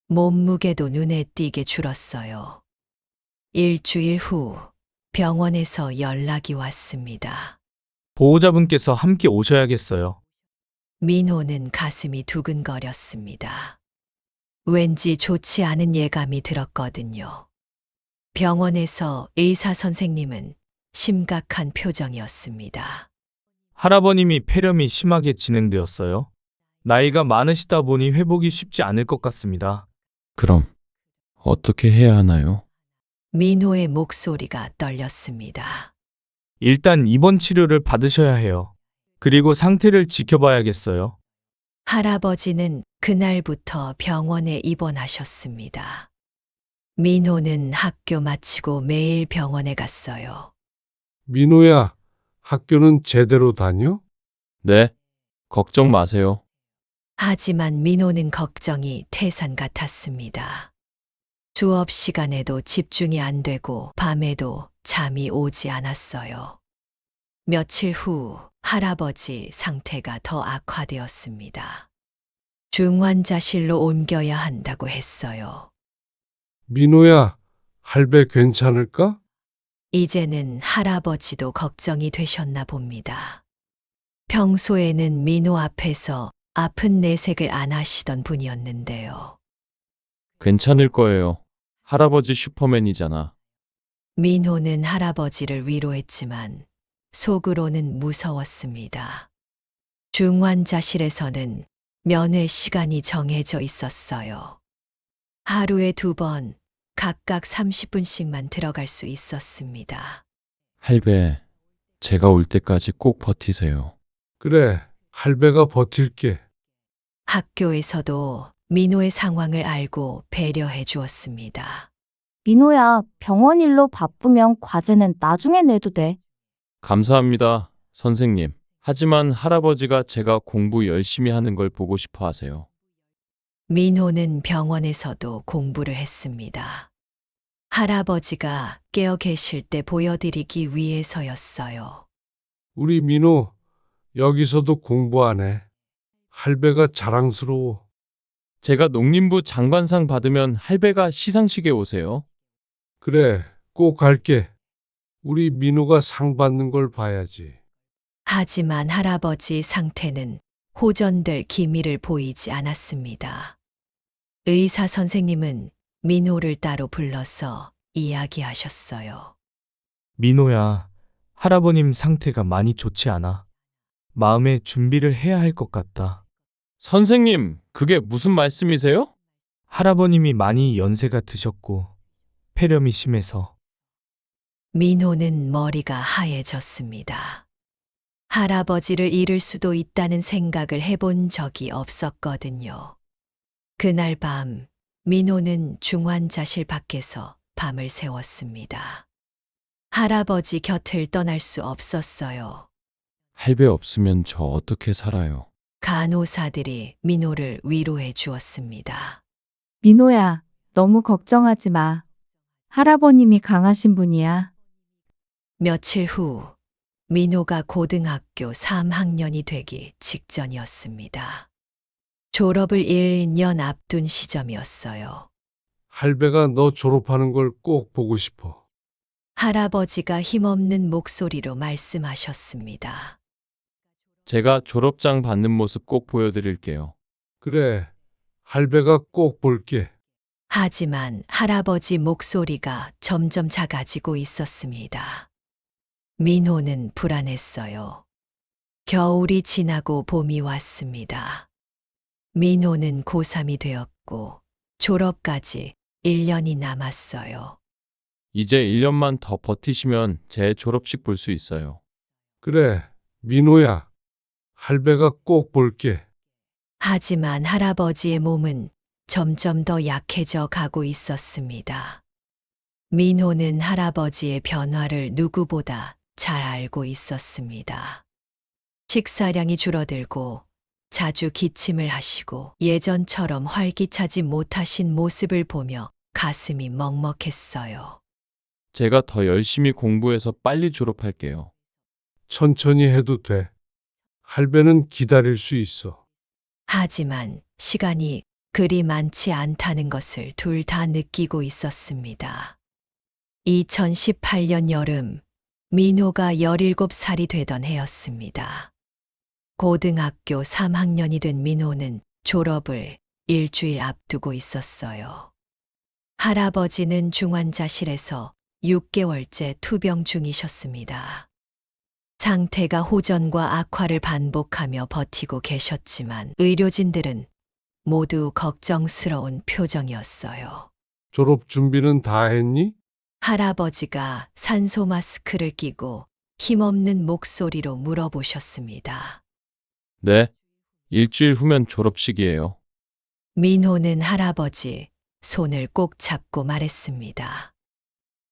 몸무게도 눈에 띄게 줄었어요. 일주일 후 병원에서 연락이 왔습니다. 보호자분께서 함께 오셔야겠어요. 민호는 가슴이 두근거렸습니다. 왠지 좋지 않은 예감이 들었거든요. 병원에서 의사 선생님은 심각한 표정이었습니다. 할아버님이 폐렴이 심하게 진행되었어요. 나이가 많으시다 보니 회복이 쉽지 않을 것 같습니다. 그럼 어떻게 해야 하나요? 민호의 목소리가 떨렸습니다. 일단 입원 치료를 받으셔야 해요. 그리고 상태를 지켜봐야겠어요. 할아버지는 그날부터 병원에 입원하셨습니다. 민호는 학교 마치고 매일 병원에 갔어요. 민호야, 학교는 제대로 다녀? 네, 걱정 마세요. 하지만 민호는 걱정이 태산 같았습니다. 수업 시간에도 집중이 안 되고 밤에도 잠이 오지 않았어요. 며칠 후 할아버지 상태가 더 악화되었습니다. 중환자실로 옮겨야 한다고 했어요. 민호야, 할배 괜찮을까? 이제는 할아버지도 걱정이 되셨나 봅니다. 평소에는 민호 앞에서 아픈 내색을 안 하시던 분이었는데요. 괜찮을 거예요. 할아버지 슈퍼맨이잖아. 민호는 할아버지를 위로했지만 속으로는 무서웠습니다. 중환자실에서는 면회 시간이 정해져 있었어요. 하루에 2번, 각각 30분씩만 들어갈 수 있었습니다. 할배, 제가 올 때까지 꼭 버티세요. 그래, 할배가 버틸게. 학교에서도 민호의 상황을 알고 배려해 주었습니다. 민호야, 병원 일로 바쁘면 과제는 나중에 내도 돼. 감사합니다, 선생님. 하지만 할아버지가 제가 공부 열심히 하는 걸 보고 싶어 하세요. 민호는 병원에서도 공부를 했습니다. 할아버지가 깨어 계실 때 보여드리기 위해서였어요. 우리 민호, 여기서도 공부 안 해. 할배가 자랑스러워. 제가 농림부 장관상 받으면 할배가 시상식에 오세요. 그래, 꼭 갈게. 우리 민호가 상 받는 걸 봐야지. 하지만 할아버지 상태는 호전될 기미를 보이지 않았습니다. 의사 선생님은 민호를 따로 불러서 이야기하셨어요. 민호야, 할아버님 상태가 많이 좋지 않아. 마음의 준비를 해야 할 것 같다. 선생님, 그게 무슨 말씀이세요? 할아버님이 많이 연세가 드셨고 폐렴이 심해서. 민호는 머리가 하얘졌습니다. 할아버지를 잃을 수도 있다는 생각을 해본 적이 없었거든요. 그날 밤, 민호는 중환자실 밖에서 밤을 새웠습니다. 할아버지 곁을 떠날 수 없었어요. 할배 없으면 저 어떻게 살아요? 간호사들이 민호를 위로해 주었습니다. 민호야, 너무 걱정하지 마. 할아버님이 강하신 분이야. 며칠 후 민호가 고등학교 3학년이 되기 직전이었습니다. 졸업을 1년 앞둔 시점이었어요. 할배가 너 졸업하는 걸 꼭 보고 싶어. 할아버지가 힘없는 목소리로 말씀하셨습니다. 제가 졸업장 받는 모습 꼭 보여드릴게요. 그래, 할배가 꼭 볼게. 하지만 할아버지 목소리가 점점 작아지고 있었습니다. 민호는 불안했어요. 겨울이 지나고 봄이 왔습니다. 민호는 고3이 되었고 졸업까지 1년이 남았어요. 이제 1년만 더 버티시면 제 졸업식 볼 수 있어요. 그래, 민호야. 할배가 꼭 볼게. 하지만 할아버지의 몸은 점점 더 약해져 가고 있었습니다. 민호는 할아버지의 변화를 누구보다 잘 알고 있었습니다. 식사량이 줄어들고 자주 기침을 하시고 예전처럼 활기차지 못하신 모습을 보며 가슴이 먹먹했어요. 제가 더 열심히 공부해서 빨리 졸업할게요. 천천히 해도 돼. 할배는 기다릴 수 있어. 하지만 시간이 그리 많지 않다는 것을 둘 다 느끼고 있었습니다. 2018년 여름, 민호가 17살이 되던 해였습니다. 고등학교 3학년이 된 민호는 졸업을 일주일 앞두고 있었어요. 할아버지는 중환자실에서 6개월째 투병 중이셨습니다. 상태가 호전과 악화를 반복하며 버티고 계셨지만 의료진들은 모두 걱정스러운 표정이었어요. 졸업 준비는 다 했니? 할아버지가 산소 마스크를 끼고 힘없는 목소리로 물어보셨습니다. 네, 일주일 후면 졸업식이에요. 민호는 할아버지 손을 꼭 잡고 말했습니다.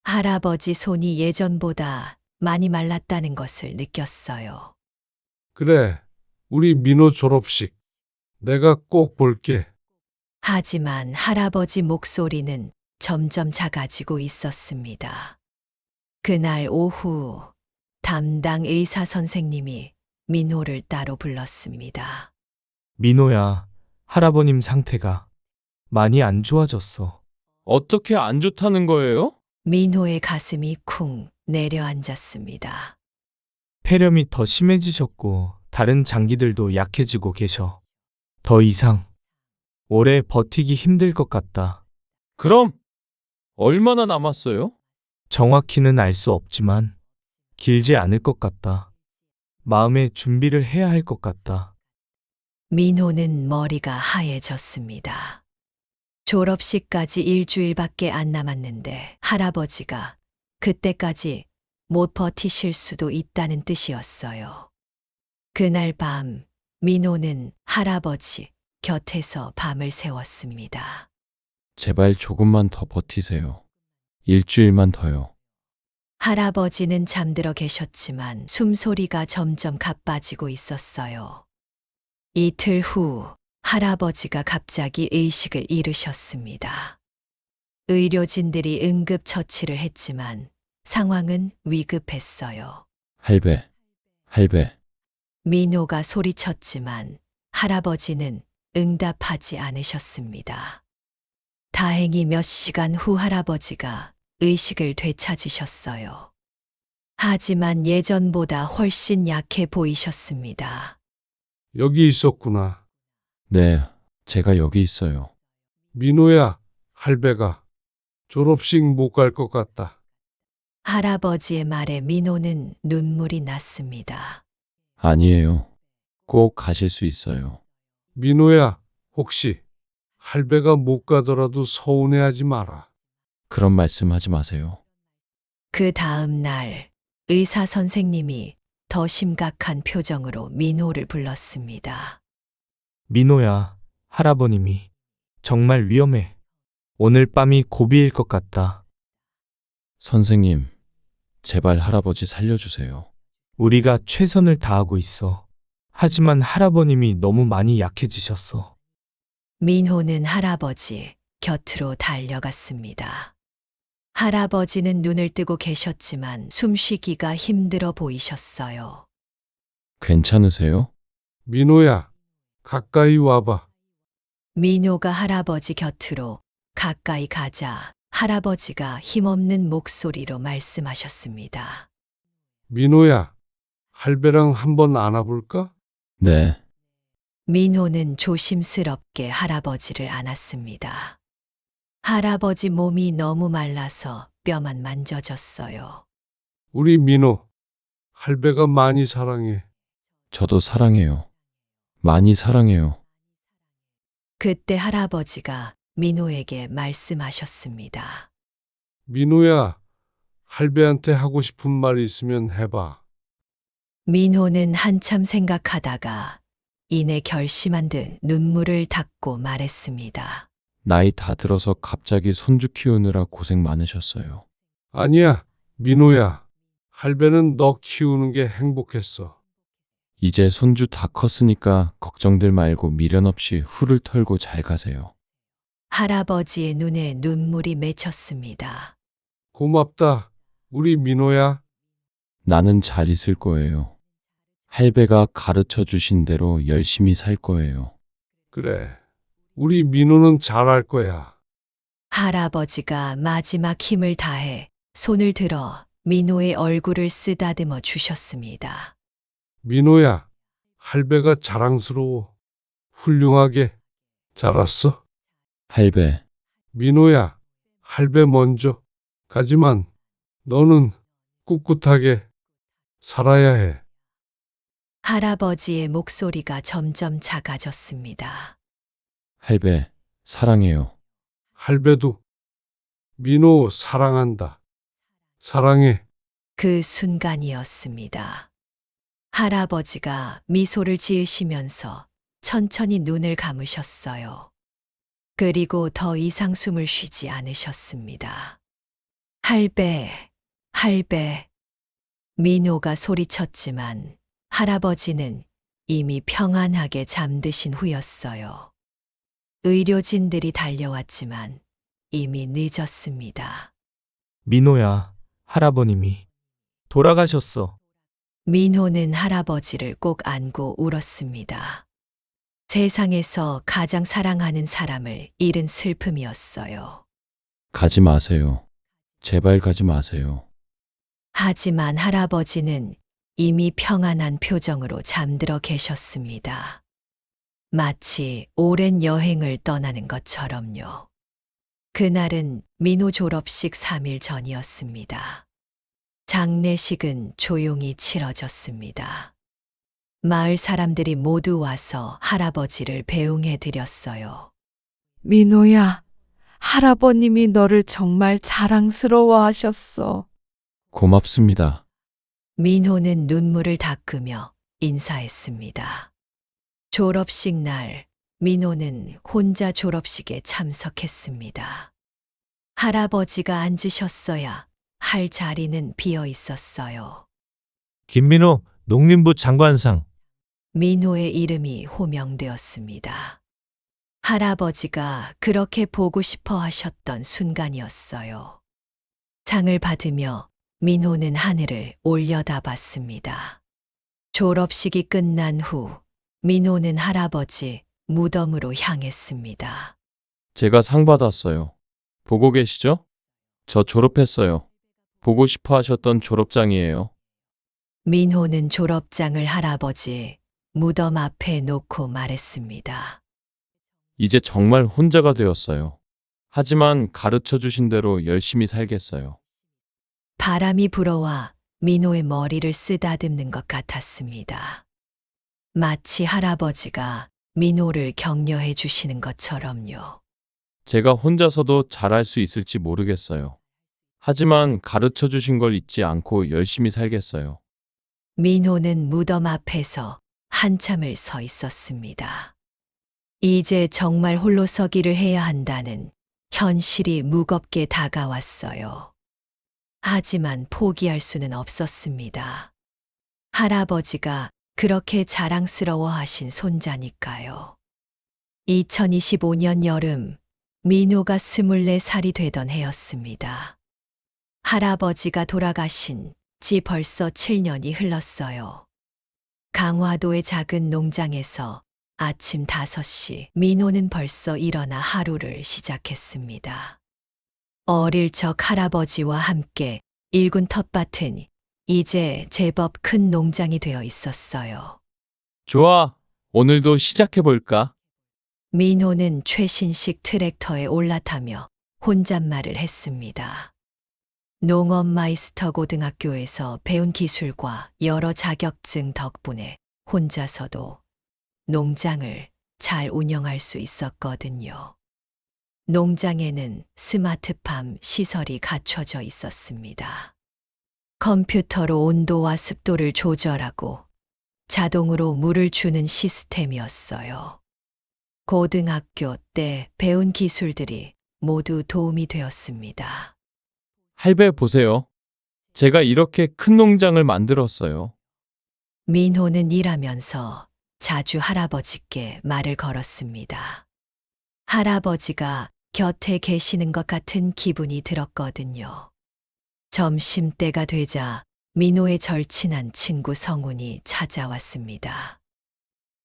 할아버지 손이 예전보다 많이 말랐다는 것을 느꼈어요. 그래, 우리 민호 졸업식. 내가 꼭 볼게. 하지만 할아버지 목소리는 점점 작아지고 있었습니다. 그날 오후 담당 의사 선생님이 민호를 따로 불렀습니다. 민호야, 할아버님 상태가 많이 안 좋아졌어. 어떻게 안 좋다는 거예요? 민호의 가슴이 쿵 내려앉았습니다. 폐렴이 더 심해지셨고 다른 장기들도 약해지고 계셔. 더 이상 오래 버티기 힘들 것 같다. 그럼 얼마나 남았어요? 정확히는 알 수 없지만 길지 않을 것 같다. 마음의 준비를 해야 할 것 같다. 민호는 머리가 하얘졌습니다. 졸업식까지 일주일밖에 안 남았는데 할아버지가 그때까지 못 버티실 수도 있다는 뜻이었어요. 그날 밤 민호는 할아버지 곁에서 밤을 새웠습니다. 제발 조금만 더 버티세요. 일주일만 더요. 할아버지는 잠들어 계셨지만 숨소리가 점점 가빠지고 있었어요. 이틀 후 할아버지가 갑자기 의식을 잃으셨습니다. 의료진들이 응급처치를 했지만 상황은 위급했어요. 할배. 민호가 소리쳤지만 할아버지는 응답하지 않으셨습니다. 다행히 몇 시간 후 할아버지가 의식을 되찾으셨어요. 하지만 예전보다 훨씬 약해 보이셨습니다. 여기 있었구나. 네, 제가 여기 있어요. 민호야, 할배가 졸업식 못 갈 것 같다. 할아버지의 말에 민호는 눈물이 났습니다. 아니에요. 꼭 가실 수 있어요. 민호야, 혹시 할배가 못 가더라도 서운해하지 마라. 그런 말씀 하지 마세요. 그 다음 날 의사 선생님이 더 심각한 표정으로 민호를 불렀습니다. 민호야, 할아버님이 정말 위험해. 오늘 밤이 고비일 것 같다. 선생님, 제발 할아버지 살려주세요. 우리가 최선을 다하고 있어. 하지만 할아버님이 너무 많이 약해지셨어. 민호는 할아버지 곁으로 달려갔습니다. 할아버지는 눈을 뜨고 계셨지만 숨쉬기가 힘들어 보이셨어요. 괜찮으세요? 민호야, 가까이 와봐. 민호가 할아버지 곁으로 가까이 가자 할아버지가 힘없는 목소리로 말씀하셨습니다. 민호야, 할배랑 한번 안아볼까? 네. 민호는 조심스럽게 할아버지를 안았습니다. 할아버지 몸이 너무 말라서 뼈만 만져졌어요. 우리 민호, 할배가 많이 사랑해. 저도 사랑해요. 많이 사랑해요. 그때 할아버지가 민호에게 말씀하셨습니다. 민호야, 할배한테 하고 싶은 말 있으면 해봐. 민호는 한참 생각하다가 이내 결심한 듯 눈물을 닦고 말했습니다. 나이 다 들어서 갑자기 손주 키우느라 고생 많으셨어요. 아니야, 민호야. 할배는 너 키우는 게 행복했어. 이제 손주 다 컸으니까 걱정들 말고 미련 없이 후를 털고 잘 가세요. 할아버지의 눈에 눈물이 맺혔습니다. 고맙다, 우리 민호야. 나는 잘 있을 거예요. 할배가 가르쳐 주신 대로 열심히 살 거예요. 그래, 우리 민호는 잘할 거야. 할아버지가 마지막 힘을 다해 손을 들어 민호의 얼굴을 쓰다듬어 주셨습니다. 민호야, 할배가 자랑스러워. 훌륭하게 자랐어. 할배, 민호야, 할배 먼저. 가지만 너는 꿋꿋하게 살아야 해. 할아버지의 목소리가 점점 작아졌습니다. 할배, 사랑해요. 할배도 민호 사랑한다. 사랑해. 그 순간이었습니다. 할아버지가 미소를 지으시면서 천천히 눈을 감으셨어요. 그리고 더 이상 숨을 쉬지 않으셨습니다. 할배, 할배. 민호가 소리쳤지만 할아버지는 이미 평안하게 잠드신 후였어요. 의료진들이 달려왔지만 이미 늦었습니다. 민호야, 할아버님이 돌아가셨어. 민호는 할아버지를 꼭 안고 울었습니다. 세상에서 가장 사랑하는 사람을 잃은 슬픔이었어요. 가지 마세요. 제발 가지 마세요. 하지만 할아버지는 이미 평안한 표정으로 잠들어 계셨습니다. 마치 오랜 여행을 떠나는 것처럼요. 그날은 민호 졸업식 3일 전이었습니다. 장례식은 조용히 치러졌습니다. 마을 사람들이 모두 와서 할아버지를 배웅해 드렸어요. 민호야, 할아버님이 너를 정말 자랑스러워 하셨어. 고맙습니다. 민호는 눈물을 닦으며 인사했습니다. 졸업식 날, 민호는 혼자 졸업식에 참석했습니다. 할아버지가 앉으셨어야 할 자리는 비어 있었어요. 김민호 농림부 장관상. 민호의 이름이 호명되었습니다. 할아버지가 그렇게 보고 싶어 하셨던 순간이었어요. 상을 받으며 민호는 하늘을 올려다봤습니다. 졸업식이 끝난 후 민호는 할아버지 무덤으로 향했습니다. 제가 상 받았어요. 보고 계시죠? 저 졸업했어요. 보고 싶어 하셨던 졸업장이에요. 민호는 졸업장을 할아버지 무덤 앞에 놓고 말했습니다. 이제 정말 혼자가 되었어요. 하지만 가르쳐 주신 대로 열심히 살겠어요. 바람이 불어와 민호의 머리를 쓰다듬는 것 같았습니다. 마치 할아버지가 민호를 격려해 주시는 것처럼요. 제가 혼자서도 잘할 수 있을지 모르겠어요. 하지만 가르쳐 주신 걸 잊지 않고 열심히 살겠어요. 민호는 무덤 앞에서 한참을 서 있었습니다. 이제 정말 홀로 서기를 해야 한다는 현실이 무겁게 다가왔어요. 하지만 포기할 수는 없었습니다. 할아버지가 그렇게 자랑스러워 하신 손자니까요. 2025년 여름, 민호가 24살이 되던 해였습니다. 할아버지가 돌아가신 지 벌써 7년이 흘렀어요. 강화도의 작은 농장에서 아침 5시 민호는 벌써 일어나 하루를 시작했습니다. 어릴 적 할아버지와 함께 일군 텃밭은 이제 제법 큰 농장이 되어 있었어요. 좋아. 오늘도 시작해볼까? 민호는 최신식 트랙터에 올라타며 혼잣말을 했습니다. 농업마이스터 고등학교에서 배운 기술과 여러 자격증 덕분에 혼자서도 농장을 잘 운영할 수 있었거든요. 농장에는 스마트팜 시설이 갖춰져 있었습니다. 컴퓨터로 온도와 습도를 조절하고 자동으로 물을 주는 시스템이었어요. 고등학교 때 배운 기술들이 모두 도움이 되었습니다. 할배 보세요. 제가 이렇게 큰 농장을 만들었어요. 민호는 일하면서 자주 할아버지께 말을 걸었습니다. 할아버지가 곁에 계시는 것 같은 기분이 들었거든요. 점심때가 되자 민호의 절친한 친구 성훈이 찾아왔습니다.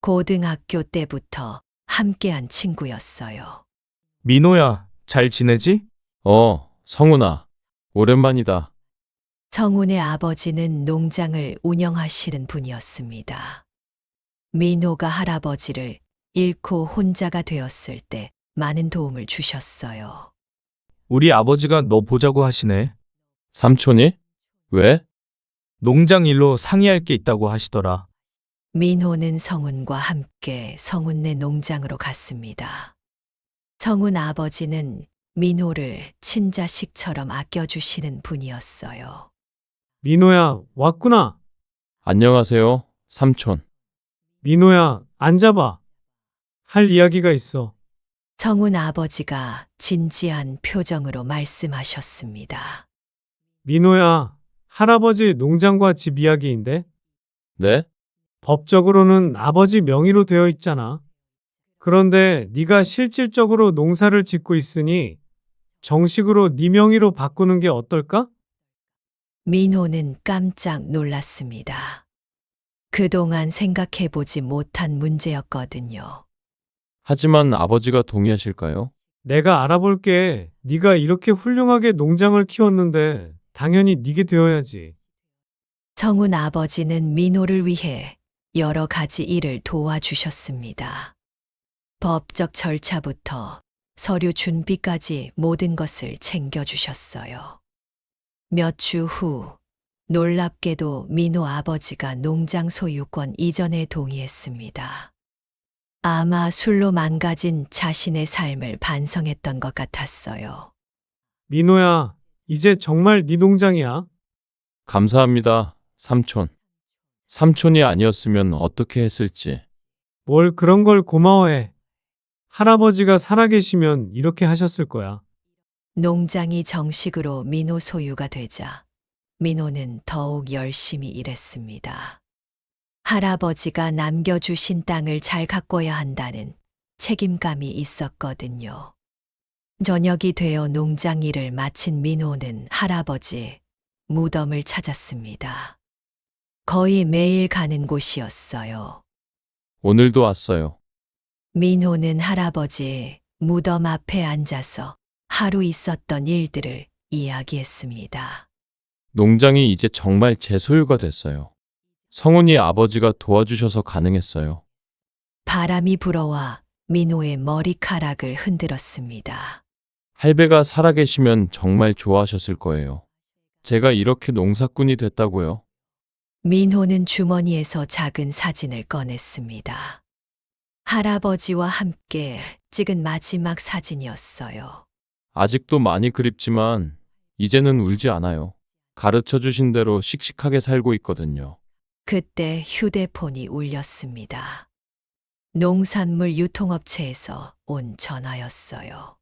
고등학교 때부터 함께한 친구였어요. 민호야, 잘 지내지? 성훈아. 오랜만이다. 성훈의 아버지는 농장을 운영하시는 분이었습니다. 민호가 할아버지를 잃고 혼자가 되었을 때 많은 도움을 주셨어요. 우리 아버지가 너 보자고 하시네. 삼촌이? 왜? 농장 일로 상의할 게 있다고 하시더라. 민호는 성훈과 함께 성훈네 농장으로 갔습니다. 성훈 아버지는 민호를 친자식처럼 아껴주시는 분이었어요. 민호야, 왔구나. 안녕하세요, 삼촌. 민호야, 앉아봐. 할 이야기가 있어. 성훈 아버지가 진지한 표정으로 말씀하셨습니다. 민호야, 할아버지 농장과 집 이야기인데? 네? 법적으로는 아버지 명의로 되어 있잖아. 그런데 네가 실질적으로 농사를 짓고 있으니 정식으로 네 명의로 바꾸는 게 어떨까? 민호는 깜짝 놀랐습니다. 그동안 생각해보지 못한 문제였거든요. 하지만 아버지가 동의하실까요? 내가 알아볼게. 네가 이렇게 훌륭하게 농장을 키웠는데 당연히 네게 되어야지. 성훈 아버지는 민호를 위해 여러 가지 일을 도와주셨습니다. 법적 절차부터 서류 준비까지 모든 것을 챙겨주셨어요. 몇 주 후, 놀랍게도 민호 아버지가 농장 소유권 이전에 동의했습니다. 아마 술로 망가진 자신의 삶을 반성했던 것 같았어요. 민호야, 이제 정말 네 농장이야. 감사합니다, 삼촌. 삼촌이 아니었으면 어떻게 했을지. 뭘 그런 걸 고마워해. 할아버지가 살아계시면 이렇게 하셨을 거야. 농장이 정식으로 민호 소유가 되자 민호는 더욱 열심히 일했습니다. 할아버지가 남겨주신 땅을 잘 가꿔야 한다는 책임감이 있었거든요. 저녁이 되어 농장 일을 마친 민호는 할아버지 무덤을 찾았습니다. 거의 매일 가는 곳이었어요. 오늘도 왔어요. 민호는 할아버지 무덤 앞에 앉아서 하루 있었던 일들을 이야기했습니다. 농장이 이제 정말 제 소유가 됐어요. 성훈이 아버지가 도와주셔서 가능했어요. 바람이 불어와 민호의 머리카락을 흔들었습니다. 할배가 살아계시면 정말 좋아하셨을 거예요. 제가 이렇게 농사꾼이 됐다고요. 민호는 주머니에서 작은 사진을 꺼냈습니다. 할아버지와 함께 찍은 마지막 사진이었어요. 아직도 많이 그립지만 이제는 울지 않아요. 가르쳐 주신 대로 씩씩하게 살고 있거든요. 그때 휴대폰이 울렸습니다. 농산물 유통업체에서 온 전화였어요.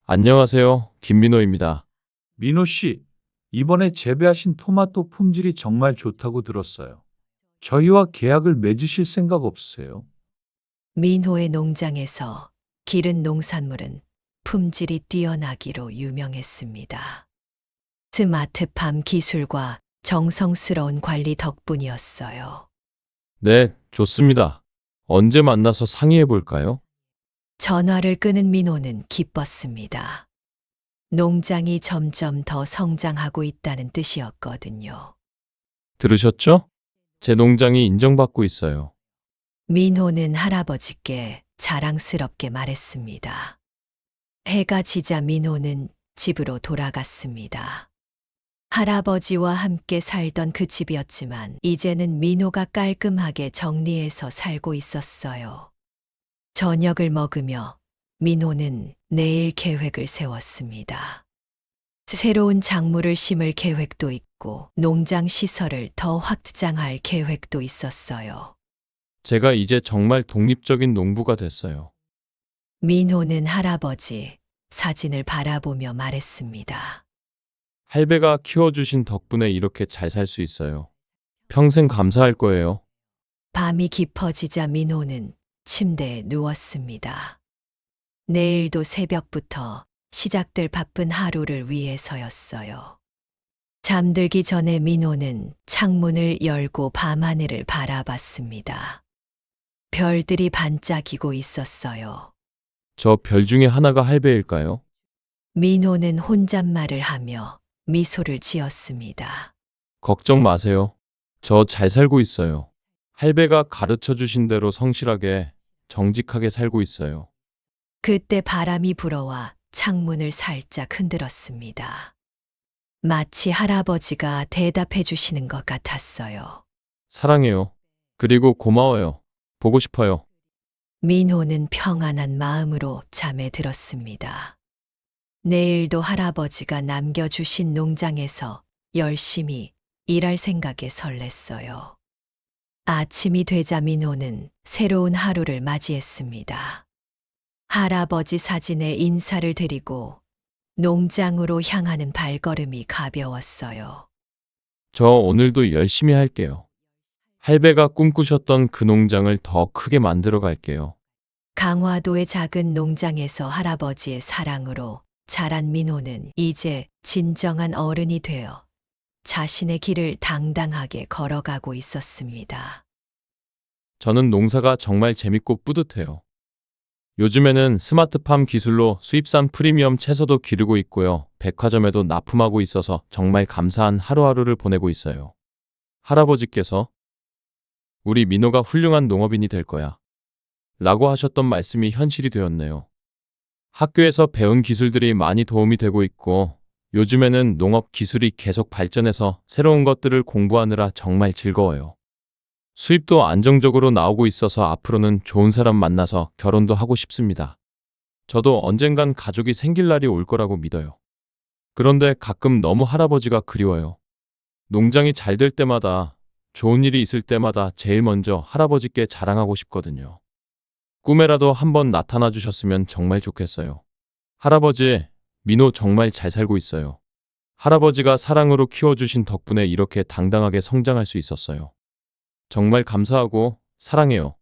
안녕하세요, 김민호입니다. 민호 씨, 이번에 재배하신 토마토 품질이 정말 좋다고 들었어요. 저희와 계약을 맺으실 생각 없으세요? 민호의 농장에서 기른 농산물은 품질이 뛰어나기로 유명했습니다. 스마트팜 기술과 정성스러운 관리 덕분이었어요. 네, 좋습니다. 언제 만나서 상의해 볼까요? 전화를 끄는 민호는 기뻤습니다. 농장이 점점 더 성장하고 있다는 뜻이었거든요. 들으셨죠? 제 농장이 인정받고 있어요. 민호는 할아버지께 자랑스럽게 말했습니다. 해가 지자 민호는 집으로 돌아갔습니다. 할아버지와 함께 살던 그 집이었지만 이제는 민호가 깔끔하게 정리해서 살고 있었어요. 저녁을 먹으며 민호는 내일 계획을 세웠습니다. 새로운 작물을 심을 계획도 있고 농장 시설을 더 확장할 계획도 있었어요. 제가 이제 정말 독립적인 농부가 됐어요. 민호는 할아버지 사진을 바라보며 말했습니다. 할배가 키워주신 덕분에 이렇게 잘 살 수 있어요. 평생 감사할 거예요. 밤이 깊어지자 민호는 침대에 누웠습니다. 내일도 새벽부터 시작될 바쁜 하루를 위해서였어요. 잠들기 전에 민호는 창문을 열고 밤하늘을 바라봤습니다. 별들이 반짝이고 있었어요. 저 별 중에 하나가 할배일까요? 민호는 혼잣말을 하며 미소를 지었습니다. 걱정 마세요. 저 잘 살고 있어요. 할배가 가르쳐 주신 대로 성실하게, 정직하게 살고 있어요. 그때 바람이 불어와 창문을 살짝 흔들었습니다. 마치 할아버지가 대답해 주시는 것 같았어요. 사랑해요. 그리고 고마워요. 보고 싶어요. 민호는 평안한 마음으로 잠에 들었습니다. 내일도 할아버지가 남겨주신 농장에서 열심히 일할 생각에 설렜어요. 아침이 되자 민호는 새로운 하루를 맞이했습니다. 할아버지 사진에 인사를 드리고 농장으로 향하는 발걸음이 가벼웠어요. 저 오늘도 열심히 할게요. 할배가 꿈꾸셨던 그 농장을 더 크게 만들어 갈게요. 강화도의 작은 농장에서 할아버지의 사랑으로 자란 민호는 이제 진정한 어른이 되어 자신의 길을 당당하게 걸어가고 있었습니다. 저는 농사가 정말 재밌고 뿌듯해요. 요즘에는 스마트팜 기술로 수입산 프리미엄 채소도 기르고 있고요. 백화점에도 납품하고 있어서 정말 감사한 하루하루를 보내고 있어요. 할아버지께서 우리 민호가 훌륭한 농업인이 될 거야 라고 하셨던 말씀이 현실이 되었네요. 학교에서 배운 기술들이 많이 도움이 되고 있고 요즘에는 농업 기술이 계속 발전해서 새로운 것들을 공부하느라 정말 즐거워요. 수입도 안정적으로 나오고 있어서 앞으로는 좋은 사람 만나서 결혼도 하고 싶습니다. 저도 언젠간 가족이 생길 날이 올 거라고 믿어요. 그런데 가끔 너무 할아버지가 그리워요. 농장이 잘 될 때마다, 좋은 일이 있을 때마다 제일 먼저 할아버지께 자랑하고 싶거든요. 꿈에라도 한번 나타나 주셨으면 정말 좋겠어요. 할아버지, 민호 정말 잘 살고 있어요. 할아버지가 사랑으로 키워주신 덕분에 이렇게 당당하게 성장할 수 있었어요. 정말 감사하고 사랑해요.